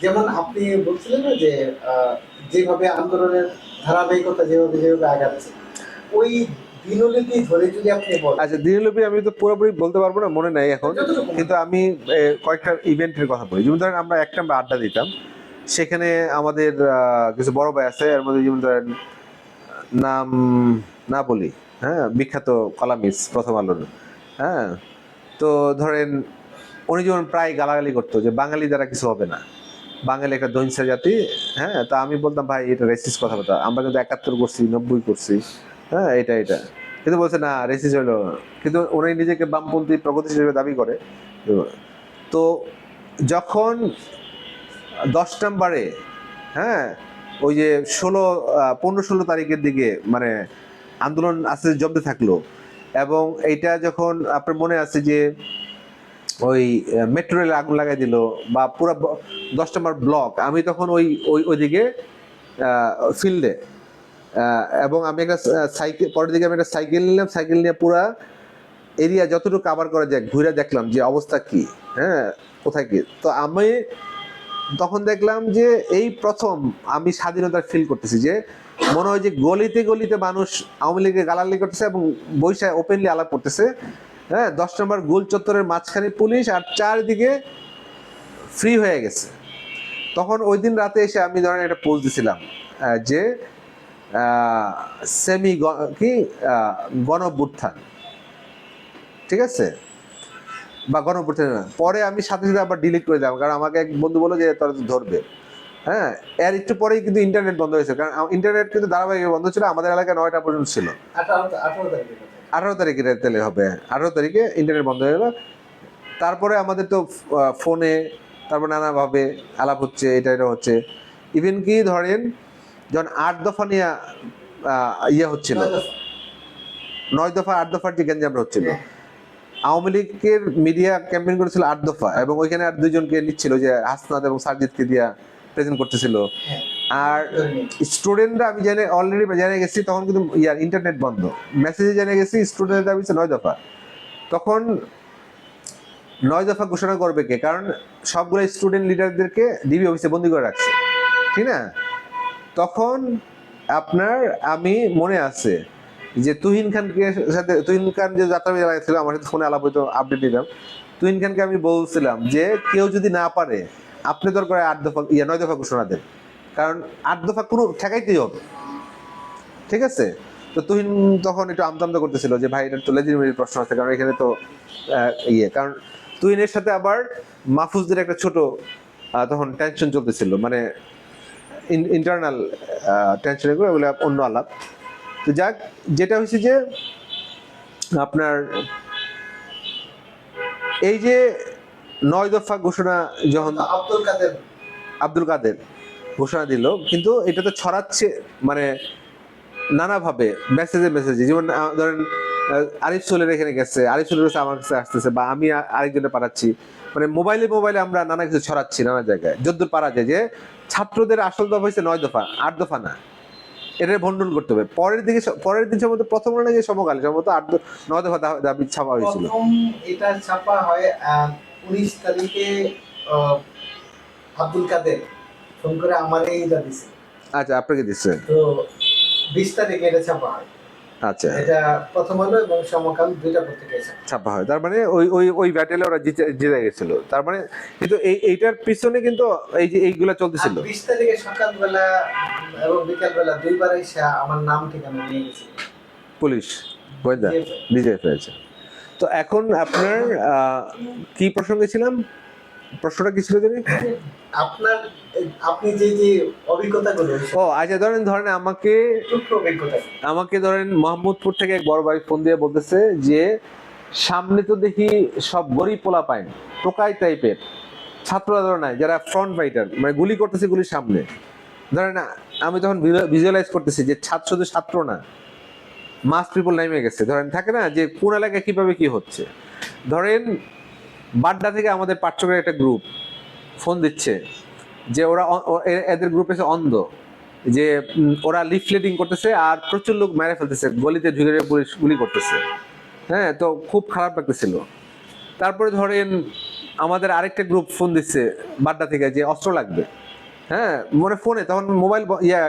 যেমন আপনি বলছিলেন না যে যেভাবে আন্দোলনের ধারাবাহিকতা যেভাবে যেভাবে আগাচ্ছে, ওই দিনলিপি ধরে যদি আপনি বলেন। আচ্ছা, দিনলিপি আমি তো পুরোপুরি বলতে পারবো না, মনে নাই এখন, যতটুকু কিন্তু আমি কয়েকটা ইভেন্টের কথা বলি। যেমন ধরেন আমরা একটা আমরা আড্ডা দিতাম, সেখানে আমাদের কিছু বড় ভাই আছে, এর মধ্যে যেমন ধরেন নাম না বলি, হ্যাঁ, বিখ্যাত কলামিস্ট প্রথম আলোর, হ্যাঁ, তো ধরেন উনি যেমন প্রায় গালাগালি করতো যে বাঙালি দ্বারা কিছু হবে না, বাঙালি একটা দৈনসা জাতি। হ্যাঁ, তা আমি বলতাম ভাই এটা রেসিস্ট কথাবার্তা, আমরা কিন্তু 71 করছি, 90 করছি, হ্যাঁ, এটা এটা, কিন্তু বলছে না রেসিস্ট হইলো, কিন্তু উনি নিজেকে বামপন্থী প্রগতিশীল হিসেবে দাবি করে। তো যখন 10 নম্বরে, হ্যাঁ, ওই যে 15-16 তারিখের দিকে মানে আন্দোলন আস্তে আস্তে জমতে থাকলো, এবং এইটা যখন আপনার মনে আছে যে ওই মেট্রো রেলে আগুন লাগাই দিল, বা পুরো 10 নম্বর ব্লক, আমি তখন ওই ওই ওইদিকে ফিল্ডে, এবং আমি একটা সাইকেল, পরের দিকে আমি একটা সাইকেল নিলাম, সাইকেল নিয়ে পুরা এরিয়া যতটুকু কাভার করা যায় ঘুরে দেখলাম যে অবস্থা কি, হ্যাঁ, কোথায় কি। তো আমি তখন দেখলাম যে এই প্রথম আমি স্বাধীনতার ফিল করতেছি, যে মনে হয় যে গলিতে গলিতে মানুষ আওয়ামী লীগের গালাগালি করতেছে এবং বৈশাখ ওপেনলি আলাপ করতেছে। হ্যাঁ, 10 নম্বর গোল চত্বরের মাঝখানে পুলিশ, আর চারদিকে ফ্রি হয়ে গেছে। তখন ওই দিন রাতে এসে আমি ধরেন একটা পোস্ট দিছিলাম যে সেমি কি গণঅভ্যুত্থান, ঠিক আছে, বা গণঅভ্যুত্থান না। পরে আমি সাথে সাথে আবার ডিলিট করে দিলাম, কারণ আমাকে এক বন্ধু বললো যে তোরা তো ধরবে। হ্যাঁ, এর একটু পরেই কিন্তু ইন্টারনেট বন্ধ হয়েছে, কারণ ইন্টারনেট কিন্তু ধারাবাহিক বন্ধ ছিল, আমাদের এলাকায় 9টা পর্যন্ত ছিল। 18 তারিখে তেলে হবে, 18 তারিখে ইন্টারনেট বন্ধ হয়ে গেল। তারপরে আমাদের তো ফোনে, তারপর নানাভাবে আলাপ হচ্ছে, এটা এটা হচ্ছে। ইভেন কি ধরেন যখন 8 দফা নিয়ে ইয়ে হচ্ছিল, 9 দফা 8 দফার যে গ্যাঞ্জামটা হচ্ছিল, আওয়ামী লীগের মিডিয়া ক্যাম্পেইন করেছিল 8 দফা, এবং ওইখানে আর 2 জনকে নিচ্ছিল, যে হাসনাত এবং সারজিৎকে দিয়া প্রেজেন্ট করতেছিল। আর স্টুডেন্টরা আমি জানি অলরেডি জেনে গেছি, তখন কিন্তু ইন্টারনেট বন্ধ, মেসেজে জেনে গেছি স্টুডেন্টরা দাবি 9 দফা। তখন 9 দফা ঘোষণা করবে কে? কারণ সবগুলো স্টুডেন্ট লিডারদেরকে ডিবি অফিসে বন্দি করে রাখছে, ঠিক না? তখন আপনার আমি মনে আছে যে তুহিন খানকে সাথে, তুহিন খান যে যাত্রা লাগাইছিল আমার সাথে ফোনে আলাপ হইতো, আপডেট দিতাম। তুহিন খানকে আমি বলছিলাম যে কেউ যদি না পারে আপনি দরকার 8 দফা 9 দফা ঘোষণা দেন, কারণ 8 দফা কোনো ঠেকাইতেই হবে, ঠিক আছে? তো তুহিন তখন একটু আমতামতা করতেছিল যে ভাই এটা তো লেজিটিমেট প্রশ্ন আছে, কারণ এখানে তো কারণ তুহিনের সাথে আবার মাহফুজদের একটা ছোট তখন টেনশন চলতেছিল, মানে ইন্টারনাল টেনশন, এগুলো ওগুলো অন্য আলাপ। তো যাক, যেটা হয়েছে যে আপনার এই যে 9 দফা ঘোষণা যখন আব্দুল কাদের ঘোষণা দিল, কিন্তু এটা তো ছড়াচ্ছে মানে নানাভাবে, মেসেজে, যেমন ধরেন আরিফ সোলের এখানে গেছে, আরিফ সোলের কাছে আমার কাছে আসতেছে, বা আমি আরেকজনে পাঠাচ্ছি, মানে মোবাইলে আমরা নানা কিছু ছড়াচ্ছি নানা জায়গায়, যদ্দূর পারা যায় যে ছাত্রদের আসল দফা হয়েছে 9 দফা, 8 দফা না। এটা ভন্ডন করতে হবে। পরের দিন সম্ভবত প্রথম রানে যে সমকাল সম্ভবত 9 দফা দাবি ছাপা হয়েছিল। প্রথম এটা ছাপা হয় 19 তারিখে। আব্দুল কাদের ফোন করে আমারে এইটা দিছে। আচ্ছা, আপনাকে দিচ্ছে। তো 20 তারিখে এটা ছাপা হয়। আচ্ছা, এটা প্রথম আলো এবং সমকাল দুইটা পত্রিকায় ছাপা হয়। তার মানে ওই ব্যাটেলে ওরা জিতে গেছিল। তার মানে কিন্তু এইটার পিছনে কিন্তু এই যে এইগুলা চলতেছিল। 20 তারিখে সকালবেলা এবং বিকালবেলা দুইবার এসে আমার নাম ঠিকানা নিয়ে গেছে পুলিশ গোয়েন্দা বিজয় ফেলেছে। তো এখন আপনার কি প্রসঙ্গে ছিলাম, প্রশ্নটা কি ছিল জানি? আপনার আপনি যে অভিজ্ঞতাগুলো। ও আচ্ছা, ধরেন আমাকে ধরেন মোহাম্মদপুর থেকে এক বড় ভাই ফোন দিয়ে বলতেছে যে সামনে তো দেখি সব গরিব পোলা পায়, টোকাই টাইপের ছাত্ররা ধরে নাই, যারা ফ্রন্ট ফাইটার, মানে গুলি করতেছে গুলির সামনে। ধরেন আমি তখন ভিজুয়ালাইজ করতেছি যে শুধু ছাত্র না, মাস পিপল নেমে গেছে। ধরেন থাকে না যে কোন এলাকায় কিভাবে কি হচ্ছে। ধরেন বাড্ডা থেকে আমাদের পাঠ্যক্রমের একটা গ্রুপ ফোন দিচ্ছে যে ওরা এদের গ্রুপে অন্ধ, যে ওরা লিফলেটিং করতেছে আর প্রচুর লোক মেরে ফেলতেছে, গলিতে ঢুকে পুলিশ গুলি করতেছে। হ্যাঁ, তো খুব খারাপ লাগতেছিল। তারপরে ধরেন আমাদের আরেকটা গ্রুপ ফোন দিচ্ছে বাড্ডা থেকে যে অস্ত্র লাগবে। হ্যাঁ, মানে ফোনে তখন মোবাইল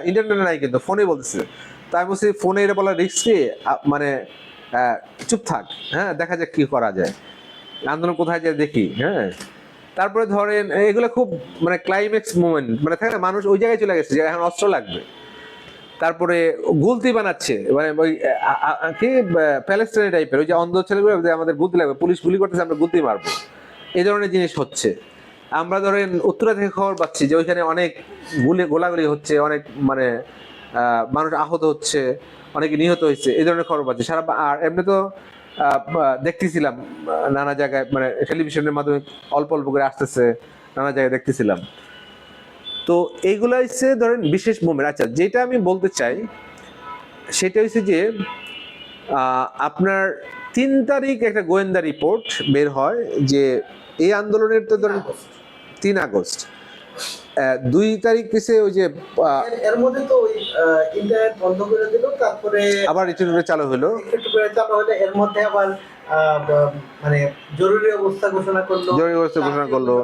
ইন্টারনেট নাই, কিন্তু ফোনে বলতেছে। তাই বলছি ফোনে এটা বলা রিস্কি, মানে চুপ থাক, হ্যাঁ দেখা যাক কি করা যায়, আন্দোলন কোথায় যায় দেখি। হ্যাঁ, তারপরে ধরেন এগুলো খুব মানে ক্লাইম্যাক্স মোমেন্ট, মানে থাকে না মানুষ ওই জায়গায় চলে গেছে যে এখন অস্ত্র লাগবে। তারপরে গুলতি বানাচ্ছে, মানে ওই কি প্যালেস্টাইন টাইপের, ওই যে অন্ধ ছেলেগুলো আমাদের গুলতি লাগবে, পুলিশ গুলি করতেছে আমরা গুলতি মারবো, এই ধরনের জিনিস হচ্ছে। আমরা ধরেন উত্তরা থেকে খবর পাচ্ছি যে ওইখানে অনেক গোলাগুলি হচ্ছে, অনেক মানে মানুষ আহত হচ্ছে, অনেকে নিহত হয়েছে, এই ধরনের খবর পাচ্ছি সারা। আর এমনি তো দেখতেছিলাম নানা জায়গায়, মানে টেলিভিশনের মাধ্যমে অল্প অল্প করে আসতেছে, নানা জায়গায় দেখতেছিলাম। তো এইগুলো হচ্ছে ধরেন বিশেষ মোমেন্ট। আচ্ছা, যেটা আমি বলতে চাই সেটা হচ্ছে যে আপনার 3 তারিখ একটা গোয়েন্দা রিপোর্ট বের হয় যে এই আন্দোলনের তো ধরেন 3 আগস্ট, 2 তারিখ পিছে ওই যে এর মধ্যে তো ওই ইন্টারনেট বন্ধ করে দিল, তারপরে আবার রিটার্ন চালু হলো, এর মধ্যে আবার মানে জরুরি অবস্থা ঘোষণা করলো,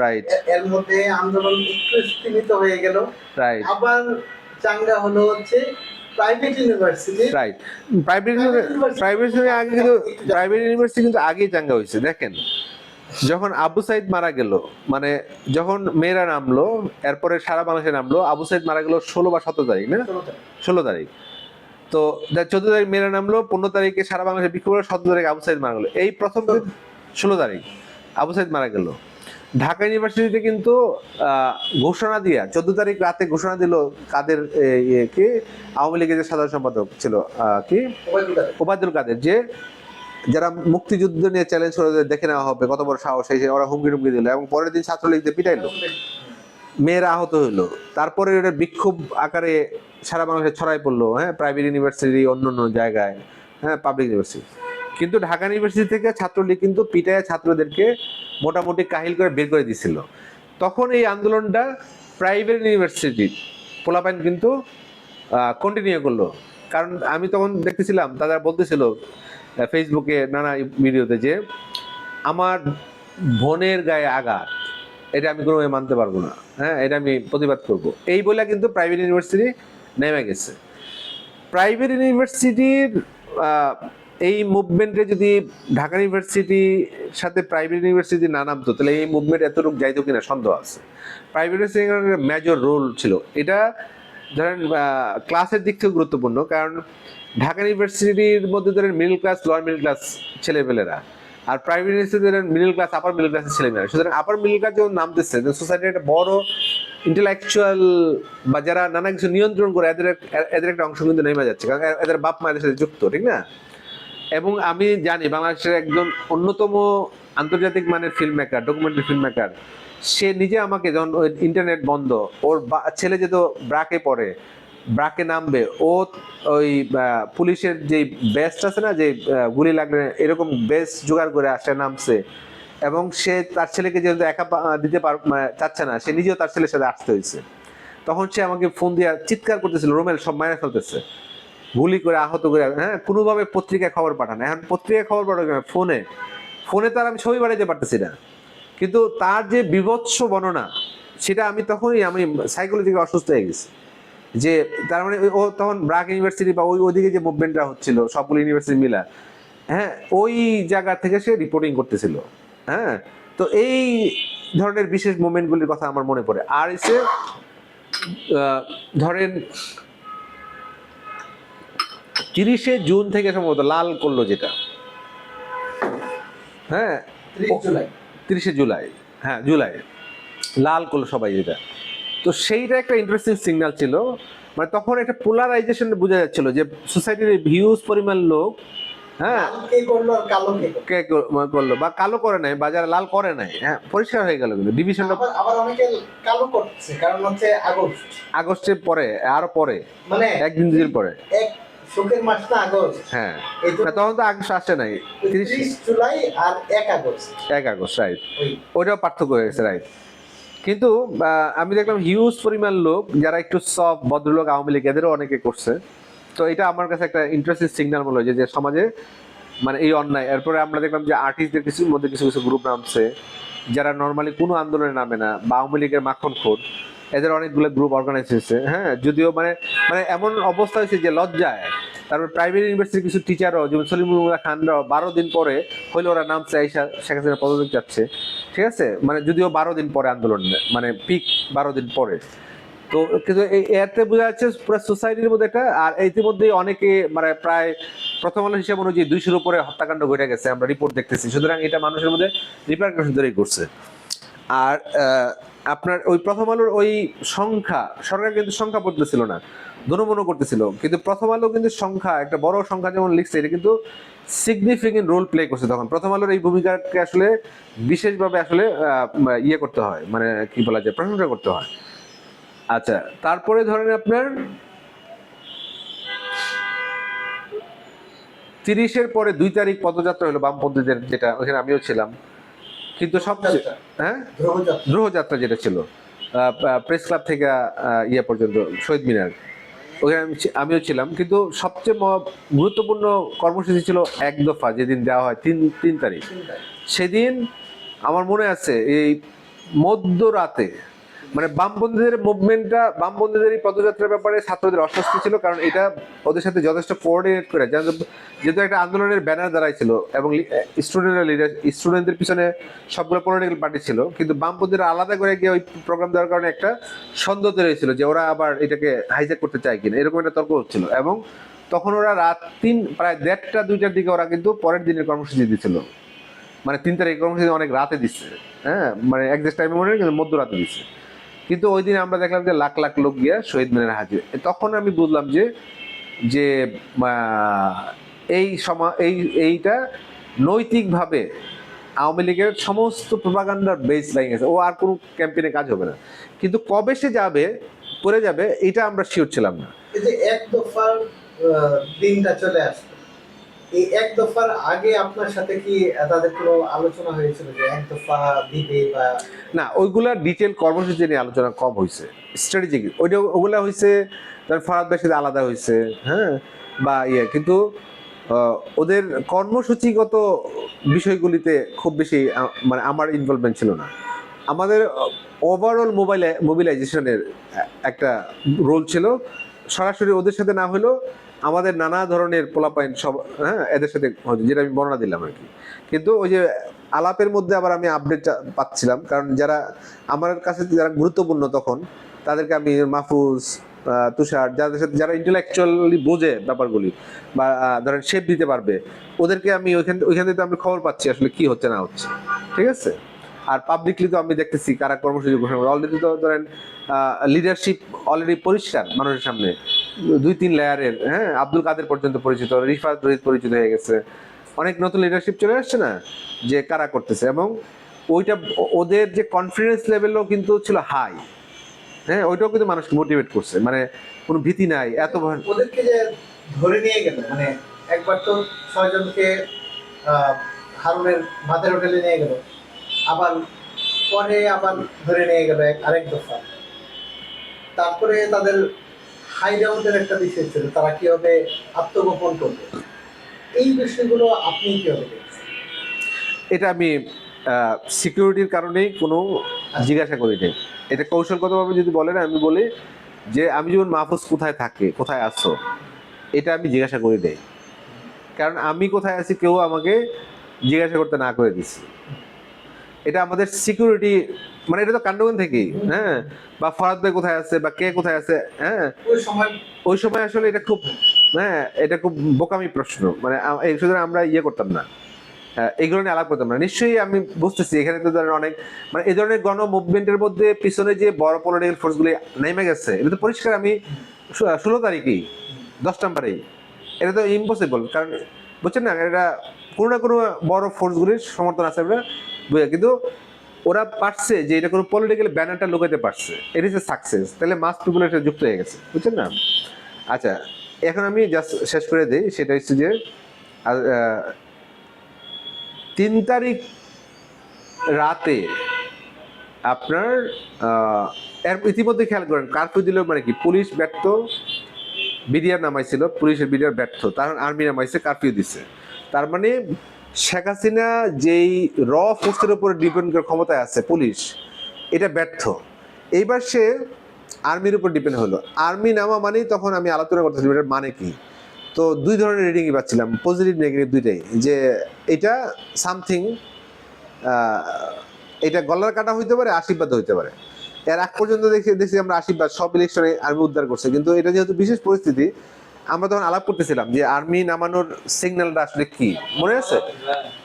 রাইট। এর মধ্যে আন্দোলন একটু স্থিমিত হয়ে গেল, রাইট। আবার চাঙ্গা হলো হচ্ছে private university. Right, private university কিন্তু আগেই চাঙ্গা হয়েছে। দেখেন যখন আবু সাইদ মারা গেল, মানে যখন মেয়েরা নামলো, এরপরে সারা বাংলাদেশে নামলো, আবু সাইদ মারা গেল 16 বা 17 তারিখ না, 16 তারিখ। তো 14 তারিখ মেয়েরা নামলো, 15 তারিখে সারা বাংলাদেশে বিক্ষোভ হলো, 17 তারিখ আবু সাইদ মারা গেল। এই প্রথম 16 তারিখ আবু সাইদ মারা গেল। ঢাকা ইউনিভার্সিটিতে কিন্তু ঘোষণা দিয়া 14 তারিখ রাতে ঘোষণা দিল কাদের কি আওয়ামী লীগের যে সাধারণ সম্পাদক ছিল কি ওবায়দুল কাদের, যে যারা মুক্তিযুদ্ধ নিয়ে চ্যালেঞ্জ করে দেখে নেওয়া হবে কত বড় সাহস, সেই ওরা হুমকি টুমকি দিল, এবং পরের দিন ছাত্রলীগদের পিটাইলো, মেয়েরা আহত হইলো। তারপরে ওটা বিক্ষোভ আকারে সারা বাংলাদেশে ছড়াই পড়লো, হ্যাঁ, প্রাইভেট ইউনিভার্সিটি, অন্য জায়গায়, হ্যাঁ, পাবলিক ইউনিভার্সিটি। কিন্তু ঢাকা ইউনিভার্সিটি থেকে ছাত্রলীগ কিন্তু পিটায় ছাত্রদেরকে মোটামুটি কাহিল করে বের করে দিছিল। তখন এই আন্দোলনটা প্রাইভেট ইউনিভার্সিটি পোলাপাইন কিন্তু কন্টিনিউ করলো। কারণ আমি তখন দেখতেছিলাম তারা বলতেছিল ফেসবুকে নানা ভিডিওতে যে আমার বোনের গায়ে আঘাত, এটা আমি কোনোভাবে মানতে পারবো না, হ্যাঁ, এটা আমি প্রতিবাদ করব, এই বলে কিন্তু প্রাইভেট ইউনিভার্সিটি নেমে গেছে। প্রাইভেট ইউনিভার্সিটির এই মুভমেন্টে যদি ঢাকা ইউনিভার্সিটির সাথে প্রাইভেট ইউনিভার্সিটি না নামতো তাহলে এই মুভমেন্ট এতটুকু যাইতো কিনা সন্দেহ আছে। প্রাইভেট ইউনিভার্সিটির মেজর রোল ছিল এটা, ধরেন ক্লাসের দিক থেকে গুরুত্বপূর্ণ, কারণ ঢাকা ইউনিভার্সিটির মধ্যে ধরেন middle class lower middle class ছেলেপেলেরা, আর প্রাইভেট ইউনিভার্সিটি ধরেন মিডল ক্লাস আপার মিডল ক্লাসের ছেলেমেয়েরা। সুতরাং আপার মিডল ক্লাস যখন নামতেছে সোসাইটির একটা বড় ইন্টেলেকচুয়াল বা যারা নানা কিছু নিয়ন্ত্রণ করে এদের একটা অংশ কিন্তু নেমে যাচ্ছে, কারণ এদের বাপ মায়ের সাথে যুক্ত, ঠিক না? এবং আমি জানি বাংলাদেশের একজন অন্যতম আন্তর্জাতিক মানের film maker, documentary film maker, সে নিজে আমাকে যখন ওই ইন্টারনেট বন্ধ, ওর ছেলে যেহেতু ব্রাকে পড়ে, ব্রাকে নামবে, ও ওই পুলিশের যে বেস্ট আছে না, যে গুলি লাগলে এরকম বেস্ট জোগাড় করে আসে নামছে, এবং সে তার ছেলেকে যেহেতু একা দিতে চাচ্ছে না, সে নিজেও তার ছেলের সাথে আসতে হয়েছে। তখন সে আমাকে ফোন দিয়ে চিৎকার করতেছিল, রোমেল সব মায়েরা ফেলতেছে, গুলি করে আহত করে, হ্যাঁ, কোনোভাবে পত্রিকায় খবর পাঠানো। এখন পত্রিকায় খবর পাঠানো ফোনে, ফোনে তার আমি ছবি পাঠাতে পারতেছি না, কিন্তু তার যে বিভৎস বর্ণনা, সেটা আমি তখনই আমি সাইকোলজিক্যালি অসুস্থ হয়ে গেছি। যে তার মানে ও তখন ব্রাক ইউনিভার্সিটি বা ওইদিকে যে মুভমেন্টটা হচ্ছিল সবগুলো ইউনিভার্সিটি মিলা, হ্যাঁ, ওই জায়গা থেকে সে রিপোর্টিং করতেছিল। হ্যাঁ, তো এই ধরনের বিশেষ মুভমেন্টগুলির কথা আমার মনে পড়ে। আর এসে ধরেন 30শে জুন থেকে সম্ভবত লাল করলো যেটা, হ্যাঁ 30 জুলাই 30শে জুলাই, হ্যাঁ জুলাই লাল করলো সবাই যেটা, তো সেইটা একটা ইন্টারেস্টিং সিগন্যাল ছিল। মানে তখন একটা পোলারাইজেশন বোঝা যাচ্ছিল যে সোসাইটির হিউজ পরিমাণ লোক, হ্যাঁ, কে করলো আর কালো কে করলো। করলো বা কালো করে নাই বা যারা লাল করে নাই, হ্যাঁ, পরিষ্কার হয়ে গেল। কিন্তু ডিভিশনটা আবার অনেকে কালো করছে, কারণ হচ্ছে আগস্টের পরে, আরো পরে, মানে একদিন দুদিন পরে, এক শোকের মাস না আগস্ট, হ্যাঁ, তখন তো আগস্ট আসে নাই, 30 জুলাই আর 1 আগস্ট, 1 আগস্ট, রাইট, ওইটাও পার্থক্য হয়ে গেছে, রাইট। কিন্তু আমি দেখলাম হিউজ পরিমাণ লোক যারা একটু সফট ভদ্রলোক, আওয়ামী লীগ এদেরও অনেকে করছে। তো এটা আমার কাছে একটা ইন্টারেস্টিং সিগন্যাল মনে হয় যে সমাজে মানে এই অন্যায়। এরপরে আমরা দেখলাম যে আর্টিস্টদের কিছুর মধ্যে কিছু কিছু গ্রুপ নামছে যারা নর্মালি কোনো আন্দোলনে নামে না, বা আওয়ামী লীগের মাখন খোর, এদের অনেকগুলো গ্রুপ অর্গানাইজ হয়েছে। হ্যাঁ, যদিও মানে মানে এমন অবস্থা হয়েছে যে লজ্জায়, তারপর প্রাইভেট ইউনিভার্সিটির কিছু টিচারও যেমন সলিমুল্লাহ খানরাও 12 দিন পরে হইলে ওরা নামছে আইসা শেখ হাসিনা পদত্যাগ যাচ্ছে, ঠিক আছে, মানে যদিও 12 দিন পরে আন্দোলন, মানে পিক 12 দিন পরে। তো কিন্তু এতে বোঝা যাচ্ছে পুরো সোসাইটির মধ্যে একটা, আর ইতিমধ্যেই অনেকে মানে প্রায় প্রথম আলো হিসাব অনুযায়ী 200-র উপরে হত্যাকাণ্ড ঘটে গেছে, আমরা রিপোর্ট দেখতেছি। সুতরাং এটা মানুষের মধ্যে রিপারকাশন তৈরি করছে। আর আপনার ওই প্রথম আলোর ওই সংখ্যা, সরকার কিন্তু সংখ্যা বলতেছিল না, দনমনো করতেছিল, কিন্তু প্রথম আলো কিন্তু সংখ্যা, একটা বড় সংখ্যা যেমন লিখছে, এটা কিন্তু সিগনিফিকেন্ট রোল প্লে করছে। তখন প্রথম আলোর এই ভূমিকাকে আসলে বিশেষভাবে আসলে ইয়ে করতে হয়, মানে কি বলা যায়, প্রশংসা করতে হয়। আচ্ছা, তারপরে ধরেন আপনার 30-এর পরে 2 তারিখ পদযাত্রা হলো বামপন্থীদের, যেটা ওখানে আমিও ছিলাম। কিন্তু সবচেয়ে, হ্যাঁ, ধ্রুবযাত্রা যেটা ছিল প্রেস ক্লাব থেকে ইয়ে পর্যন্ত শহীদ মিনার, ওখানে আমিও ছিলাম। কিন্তু সবচেয়ে গুরুত্বপূর্ণ কর্মসূচি ছিল 1 দফা, যেদিন দেওয়া হয় 3 তারিখ। সেদিন আমার মনে আছে এই মধ্যরাতে, মানে বামপন্থীদের মুভমেন্টটা, বামপন্থীদের এই পদযাত্রার ব্যাপারে ছাত্রদের অস্বস্তি ছিল, কারণ এটা ওদের সাথে যথেষ্ট কোঅর্ডিনেট করে, যেহেতু একটা আন্দোলনের ব্যানার দাঁড়াইছিল এবং স্টুডেন্টরা লিডার, স্টুডেন্টদের পিছনে সবগুলো পলিটিক্যাল পার্টি ছিল, কিন্তু বামপন্থীরা আলাদা করে গিয়ে ওই প্রোগ্রাম দেওয়ার কারণে একটা সন্দেহ তৈরি হয়েছিল যে ওরা আবার এটাকে হাইজ্যাক করতে চায় কিনা, এরকম একটা তর্ক হচ্ছিল। এবং তখন ওরা রাত প্রায় 1:30-2টার দিকে ওরা কিন্তু পরের দিনের কর্মসূচি দিচ্ছিল, মানে 3 তারিখ কর্মসূচি অনেক রাতে দিচ্ছে, হ্যাঁ, মানে একজাস্ট টাইমে মনে হয়, কিন্তু মধ্যরাতে দিচ্ছে। কিন্তু ওই দিন আমরা দেখলাম যে লাখ লাখ লোক গিয়া শহীদ মিনারে হাজির। তখন আমি বুঝলাম যে যে এইটা নৈতিকভাবে আওয়ামী লীগের সমস্ত প্রপাগান্ডার বেস ভেঙে গেছে, ও আর কোনো ক্যাম্পেইনে কাজ হবে না। কিন্তু কবে সে যাবে, পড়ে যাবে, এটা আমরা শিওর ছিলাম না। এই যে 1 দফার দিনটা চলে আসলো, এই 1 দফার আগে আপনার সাথে কি তাদের কোনো আলোচনা হয়েছিল যে 1 দফা দিবে বা না? ওইগুলা ডিটেল কর্মসূচি নিয়ে আলোচনা কম হয়েছে, স্ট্র্যাটেজিক ওগুলা হয়েছে, ফরহাদ ভাইয়ের সাথে আলাদা হয়েছে, হ্যাঁ, বা ইয়ে, কিন্তু ওদের কর্মসূচিগত বিষয়গুলিতে খুব বেশি মানে আমার ইনভলভমেন্ট ছিল না। আমাদের ওভারঅল মোবিলাইজেশনের একটা রোল ছিল, সরাসরি ওদের সাথে না হলেও আমাদের নানা ধরনের পোলাপাইন সব, হ্যাঁ, এদের সাথে হয়তো, যেটা আমি বর্ণনা দিলাম আর কি। কিন্তু ওই যে আলাপের মধ্যে আবার আমি আপডেট পাচ্ছিলাম, কারণ যারা আমার কাছে যারা গুরুত্বপূর্ণ তখন তাদেরকে আমি মাহফুজ, তুষার, যাদের সাথে যারা ইন্টেলেকচুয়ালি বোঝে ব্যাপারগুলি বা ধরেন শেপ দিতে পারবে, ওদেরকে আমি ওইখান থেকে আমি খবর পাচ্ছি আসলে কি হচ্ছে না হচ্ছে, ঠিক আছে। আর পাবলিকলি তো আমি দেখতেছি কারা কর্মসূচি ঘোষণা করে, অলরেডি তো ধরেন লিডারশিপ অলরেডি পরিষ্কার মানুষের সামনে, 2-3 লেয়ারের, হ্যাঁ, আব্দুল কাদের পর্যন্ত পরিচিত, রিফাত রহিত পরিচিত হয়ে গেছে, অনেক নতুন লিডারশিপ চলে আসছে না, যে কারা করতেছে। এবং ওইটা ওদের যে কনফিডেন্স লেভেলও কিন্তু ছিল হাই, হ্যাঁ, ওইটাও কিন্তু মানুষকে মোটিভেট করছে, মানে কোনো ভীতি নাই এত ওদেরকে যে ধরে নিয়ে গেল, মানে একবার তো 6 জনকে হারুনের ভাতের হোটেলে নিয়ে গেল, আবার পরে আবার ধরে নিয়ে গেল আরেক দফা। তারপরে তাদের হাইডাউটের একটা বিষয় ছিল, তারা কিভাবে আত্মগোপন করবে। এই বিষয়গুলো আপনি কিভাবে দেখছেন? এটা আমি সিকিউরিটির কারণেই কোনো জিজ্ঞাসা করি নাই। এটা কৌশলগতভাবে যদি বলেন, আমি বলি যে আমি যেমন মাহফুজ কোথায় থাকে, কোথায় আছো, এটা আমি জিজ্ঞাসা করি নাই, কারণ আমি কোথায় আছি কেউ আমাকে জিজ্ঞাসা করতে না করে দিছি। এটা আমাদের সিকিউরিটি, মানে এটা তো কাণ্ডজ্ঞান থেকেই, হ্যাঁ, বা ফরাদ ভাই কোথায় আছে বা কে কোথায় আছে, হ্যাঁ, ওই সময় আসলে এটা খুব, হ্যাঁ, এটা খুব বোকামি প্রশ্ন, মানে এই সুতরাং আমরা ইয়ে করতাম না, এগুলো নিয়ে আলাপ করতাম না। নিশ্চয়ই আমি বুঝতেছি এখানে তো ধরেন অনেক, মানে এই ধরনের গণ মুভমেন্টের মধ্যে পিছনে যে বড় পলিটিক্যাল ফোর্স গুলি নেমে গেছে, এটা তো পরিষ্কার। আমি 16 তারিখেই 10 নম্বরেই, এটা তো ইম্পসিবল, কারণ বুঝছেন না, এটা কোনো না কোনো বড় ফোর্স গুলির সমর্থন আছে আমরা বুঝে, কিন্তু ওরা পারছে যে এটা কোনো পলিটিক্যাল ব্যানারটা লুকাতে পারছে, ইট ইজ এ সাকসেস। তাহলে মাস পিপল এটা যুক্ত হয়ে গেছে, বুঝছেন না। আচ্ছা, এখন আমি জাস্ট শেষ করে দিই, সেটা হচ্ছে যে 3 তারিখ রাতে আপনার এর ইতিমধ্যে খেয়াল করেন কারফিউ দিল, মানে কি পুলিশ ব্যর্থ, বিডিআর নামাইছিল, পুলিশের বিডিআর ব্যর্থ, তার আর্মি নামাইছে, কারফিউ দিছে। তার মানে শেখ হাসিনা যেই র ফোর্সের উপর ডিপেন্ড করে ক্ষমতায় আছে পুলিশ, এটা ব্যর্থ। এইবার সে আর্মির উপর ডিপেন্ড হলো, আর্মি নামা মানেই তখন আমি আলোচনা করতেছি এটার মানে কি। তো 2 ধরনের রিডিংই পাচ্ছিলাম, পজিটিভ নেগেটিভ দুইটাই, যে এটা সামথিং, এটা গলার কাটা হইতে পারে, আশীর্বাদ হইতে পারে। এর আগ পর্যন্ত দেখছি আমরা আশীর্বাদ সব ইলেকশনে আর্মি উদ্ধার করছে, কিন্তু এটা যেহেতু বিশেষ পরিস্থিতি, আমরা তখন আলাপ করতেছিলাম যে আর্মি নামানোর সিগন্যালটা আসলে কি, মনে আছে?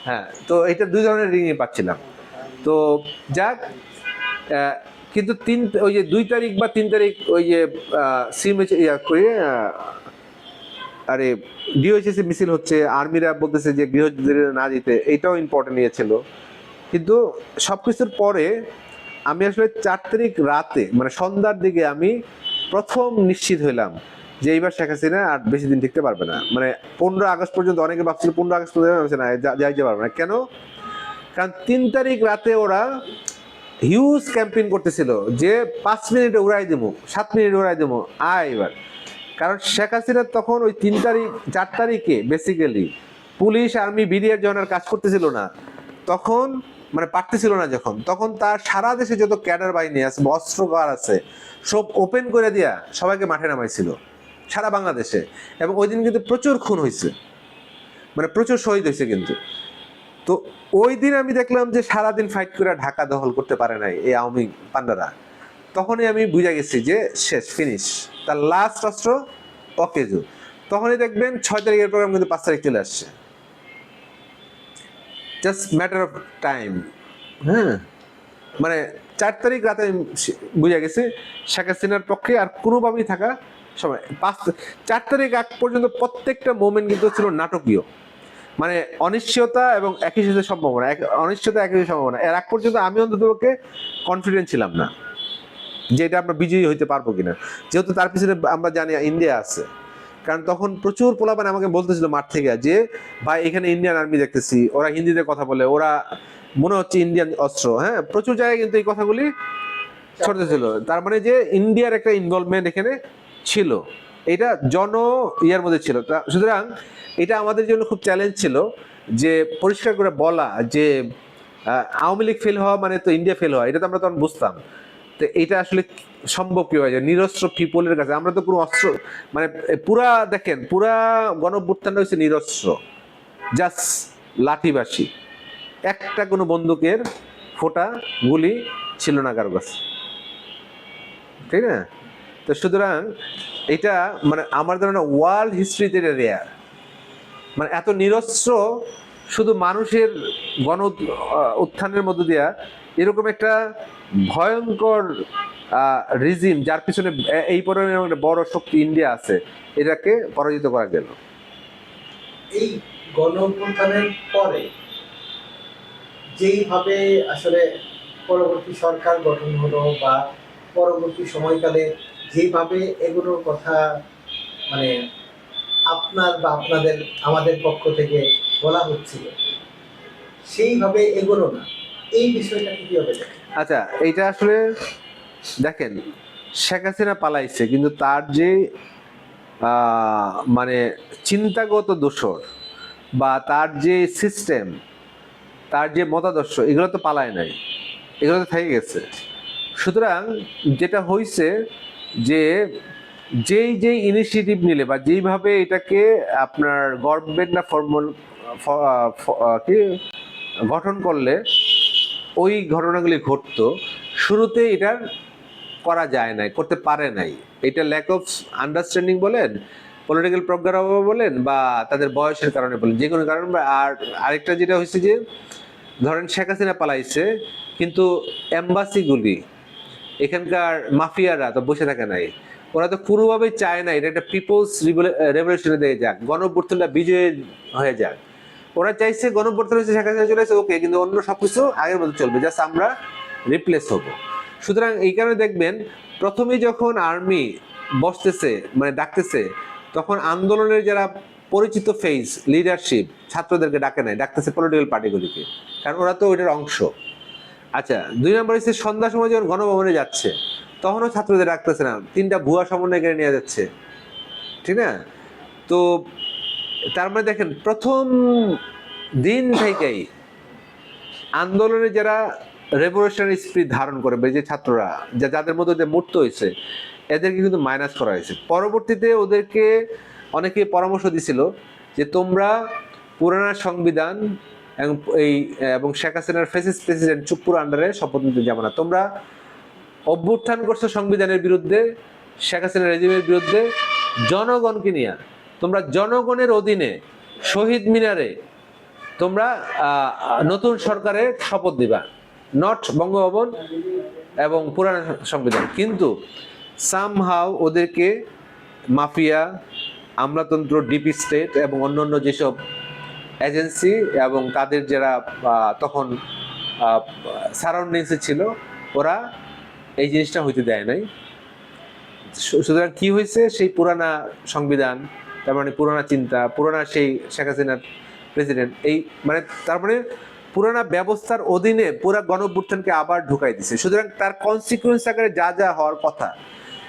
হ্যাঁ, তো এটা 2 ধরনের রিডিংই পাচ্ছিলাম। তো যাক, কিন্তু ওই যে 2 তারিখ বা 3 তারিখ ওই যে করে আরে ডিওএইচএসি মিছিল হচ্ছে, আর্মিরা বলতেছে যে গৃহযুদ্ধে না দিতে, এটাও ইম্পর্টেন্ট নিয়েছিল। কিন্তু সবকিছুর পরে আমি আসলে 4 তারিখ রাতে, মানে সন্ধ্যার দিকে আমি প্রথম নিশ্চিত হইলাম যে এইবার শেখ হাসিনা আর বেশি দিন টিকতে পারবে না। মানে 15 আগস্ট পর্যন্ত অনেকে ভাবছিল 15 আগস্ট পর্যন্ত না যাইতে পারবে না। কেন? কারণ 3 তারিখ রাতে ওরা হিউজ ক্যাম্পেইন করতেছিল যে 5 মিনিটে উড়াই দেবো, 7 মিনিট উড়াই দেবো, এবার। কারণ শেখ হাসিনার তখন ওই 3 তারিখ 4 তারিখে বেসিক্যালি পুলিশ আর্মি বিডিআর যখন আর কাজ করতেছিল না, তখন মানে পারতেছিল না যখন, তখন তার সারা দেশে যত ক্যাডার বাহিনী আছে, অস্ত্রগার আছে, সব ওপেন করে দিয়া সবাইকে মাঠে নামাইছিল সারা বাংলাদেশে। এবং ওই দিন কিন্তু প্রচুর খুন হয়েছে, মানে প্রচুর শহীদ হয়েছে কিন্তু। তো ওই দিন আমি দেখলাম যে সারাদিন ফাইট করে ঢাকা দখল করতে পারে নাই এই আওয়ামী পান্ডারা। তখনই আমি বুঝে গেছি যে শেষ, ফিনিশ, তার লাস্ট অস্ত্র অকেজো। তখনই দেখবেন 6 তারিখের প্রোগ্রাম কিন্তু 5 তারিখ চলে আসছে, জাস্ট ম্যাটার অফ টাইম। হ্যাঁ, মানে 4 তারিখ রাতে আমি বুঝে গেছি শেখ হাসিনার পক্ষে আর কোনোভাবেই থাকা সময়। 4 তারিখ আগ পর্যন্ত প্রত্যেকটা মোমেন্ট কিন্তু ছিল নাটকীয়, মানে অনিশ্চয়তা এবং একই সাথে সম্ভাবনা, অনিশ্চয়তা একই সাথে সম্ভাবনা। এর আগ পর্যন্ত আমি অন্তত কনফিডেন্ট ছিলাম না যে এটা আমরা বিজয়ী হইতে পারবো কিনা, যেহেতু তার পিছনে আমরা জানি ইন্ডিয়া আছে। কারণ তখন প্রচুর পোলাপান আমাকে বলতেছিল মাঠ থেকে যে ভাই এখানে ইন্ডিয়ান আর্মি দেখতেছি, ওরা হিন্দিতে কথা বলে, ওরা মনে হচ্ছে ইন্ডিয়ান অস্ত্র। হ্যাঁ, প্রচুর জায়গায় কিন্তু এই কথাগুলি ছড়তেছিল, তার মানে যে ইন্ডিয়ার একটা ইনভলভমেন্ট এখানে ছিল, এটা ইয়ার মধ্যে ছিল। সুতরাং এটা আমাদের জন্য খুব চ্যালেঞ্জ ছিল যে পরিষ্কার করে বলা যে আওয়ামী লীগ ফেল হওয়া মানে তো ইন্ডিয়া ফেল হওয়া, এটা তো আমরা তখন বুঝতাম। তো এটা আসলে সম্ভব কি হয়ে যায় নিরস্ত্র পিপলের কাছে? আমরা তো কোনো অস্ত্র মানে পুরা দেখেন পুরা গণঅভ্যুত্থানটা হচ্ছে নিরস্ত্র, জাস্ট লাঠিবাসী, একটা কোনো বন্দুকের ফোঁটা গুলি ছিল না কারো কাছে, ঠিক না? তো সুতরাং এটা মানে আমার ধারণা ওয়ার্ল্ড হিস্ট্রিতে এটা রেয়ার, মানে এত নিরস্ত্র শুধু মানুষের গণ উত্থানের মধ্য দিয়া এরকম একটা ভয়ঙ্কর রিজিম যার পিছনে এই পরিমাণে একটা বড় শক্তি ইন্ডিয়া আছে, এটাকে পরাজিত করা গেল। এই গণ অভ্যুত্থানের পরে যেইভাবে আসলে পরবর্তী সরকার গঠন হলো বা পরবর্তী সময়কালে যেভাবে এগুলোর কথা মানে আপনার বা আপনাদের আমাদের পক্ষ থেকে বলা হচ্ছিল সেইভাবে এগোলো না, এই বিষয়টা কিভাবে দেখেন? আচ্ছা, এইটা আসলে দেখেন শেখ হাসিনা পালাইছে, কিন্তু তার যে মানে চিন্তাগত দোষর বা তার যে সিস্টেম, তার যে মতাদর্শ, এগুলো তো পালায় নাই, এগুলো তো থেকে গেছে। সুতরাং যেটা হয়েছে যে যেই ইনিশিয়েটিভ নিলে বা যেইভাবে এটাকে আপনার গভর্নমেন্টরা কি গঠন করলে ওই ঘটনাগুলি ঘটতো, শুরুতে এটার করা যায় নাই, করতে পারে নাই। এটা ল্যাক অফ আন্ডারস্ট্যান্ডিং বলেন, পলিটিক্যাল প্রজ্ঞার অভাবে বলেন, বা তাদের বয়সের কারণে বলেন, যে কোনো কারণ। আর আরেকটা যেটা হয়েছে যে ধরেন শেখ হাসিনা পালাইছে, কিন্তু এম্বাসিগুলি এখানকার মাফিয়ারা তো বসে থাকে নাই, ওরা তো পুরোভাবেই চায় না এটা একটা পিপলস রেভলিউশনে দিয়ে যাক, গণঅভ্যুত্থানটা বিজয় হয়ে যাক। ওরা চাইছে গণঅভ্যুত্থান হচ্ছে শেখ হাসিনা চলে আসে, ওকে, কিন্তু অন্য সবকিছু আগের মতো চলবে, জাস্ট আমরা রিপ্লেস হব। সুতরাং এই কারণে দেখবেন প্রথমে যখন আর্মি বসতেছে মানে ডাকতেছে, তখন আন্দোলনের যারা পরিচিত ফেস লিডারশিপ ছাত্রদেরকে ডাকে নাই, ডাকতেছে পলিটিক্যাল পার্টিগুলিকে, কারণ ওরা তো ওইটার অংশ। আচ্ছা, 2 নম্বর হচ্ছে সন্ধ্যার সময় যখন গণভবনে যাচ্ছে, তখনও ছাত্রদের রাখতেছে না, 3টা ভুয়া সমন্বয়কারী নিয়ে যাচ্ছে, ঠিক না? তো তার মানে দেখেন প্রথম দিন থেকেই আন্দোলনে যারা রেভলিউশনারি স্পিরিট ধারণ করবে, যে ছাত্ররা যাদের মধ্যে যে মূর্ত হয়েছে, এদেরকে কিন্তু মাইনাস করা হয়েছে। পরবর্তীতে ওদেরকে অনেকে পরামর্শ দিছিল যে তোমরা পুরানা সংবিধান এবং শেখ হাসিনার ফেসিস্ট প্রেসিডেন্ট চুপ্পুর আন্ডারে শপথ নিতে যাবে না, তোমরা অভ্যুত্থান করছো সংবিধানের বিরুদ্ধে, শেখ হাসিনার রেজিমের বিরুদ্ধে, জনগণকে নিয়ে তোমরা জনগণের অধীনে শহীদ মিনারে তোমরা নতুন সরকারের শপথ দিবা, নট বঙ্গভবন এবং পুরানা সংবিধান। কিন্তু সামহাও ওদেরকে মাফিয়া, আমলাতন্ত্র, ডিপি স্টেট এবং অন্যান্য যেসব এজেন্সি এবং তাদের যারা তখন সারাউন্ডিংসে ছিল, ওরা এই জিনিসটা হইতে দেয় নাই। সুতরাং কি হয়েছে, সেই পুরানা সংবিধান, তার মানে পুরানা চিন্তা, পুরানা সেই শেখ হাসিনার প্রেসিডেন্ট, এই মানে তারপরে পুরানা ব্যবস্থার অধীনে পুরা গণঅভ্যুত্থানকে আবার ঢুকাই দিছে। সুতরাং তার কনসিকুয়েন্স আকারে যা যা হওয়ার কথা,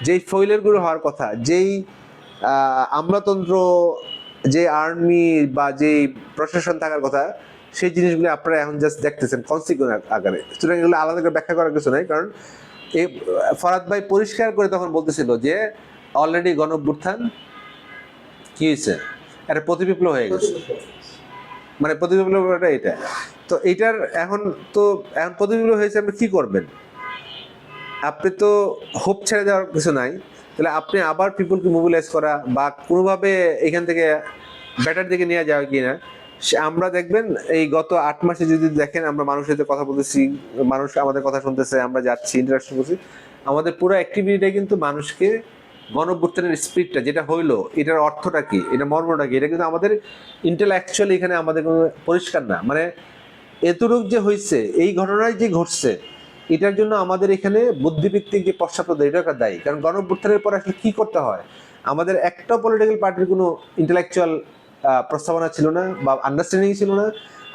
যেই ফয়েলেরগুলো হওয়ার কথা, যেই আমলাতন্ত্র, যে আর্মি বা যেই প্রশাসন থাকার কথা, সেই জিনিসগুলো আপনারা এখন জাস্ট দেখতেছেন কনসিকুয়েন্স আকারে। সুতরাং এগুলো আলাদা করে ব্যাখ্যা করার কিছু নাই, কারণ এই ফরাদ ভাই পরিষ্কার করে তখন বলতেছিল যে অলরেডি গণঅভ্যুত্থান কি হয়েছে, একটা প্রতিবিপ্লব হয়ে গেছে, মানে প্রতিবিপ্লবটা এটা। তো এইটার এখন প্রতিবিপ্লব হয়েছে, আপনি কি করবেন? আপনি তো হোপ ছেড়ে দেওয়ার কিছু নাই, তাহলে আপনি আবার পিপলকে মোবিলাইজ করা বা কোনোভাবে এখান থেকে বেটার দিকে নিয়ে যাওয়া কিনা, আমরা দেখবেন এই গত 8 মাসে যদি দেখেন, আমরা মানুষের সাথে কথা বলতেছি, মানুষ আমাদের কথা শুনতেছে, আমরা যাচ্ছি, ইন্টারাকশন করছি, আমাদের পুরো অ্যাক্টিভিটিটা কিন্তু মানুষকে গণঅভ্যুত্থানের স্পিরিটটা যেটা হইলো, এটার অর্থটা কি, এটা মর্মটা কি, এটা কিন্তু আমাদের ইন্টেলেকচুয়ালি এখানে আমাদের কোনো পরিষ্কার না। মানে এতটুক যে হয়েছে, এই ঘটনায় যে ঘটছে, এটার জন্য আমাদের এখানে বুদ্ধিভিত্তিক যে পশ্চাৎপদ, এটা একটা দায়ী। কারণ গণঅভ্যুত্থানের পর আসলে কি করতে হয়, আমাদের একটা পলিটিক্যাল পার্টির কোনো ইন্টেলেকচুয়াল প্রস্তাবনা ছিল না বা আন্ডারস্ট্যান্ডিং ছিল না,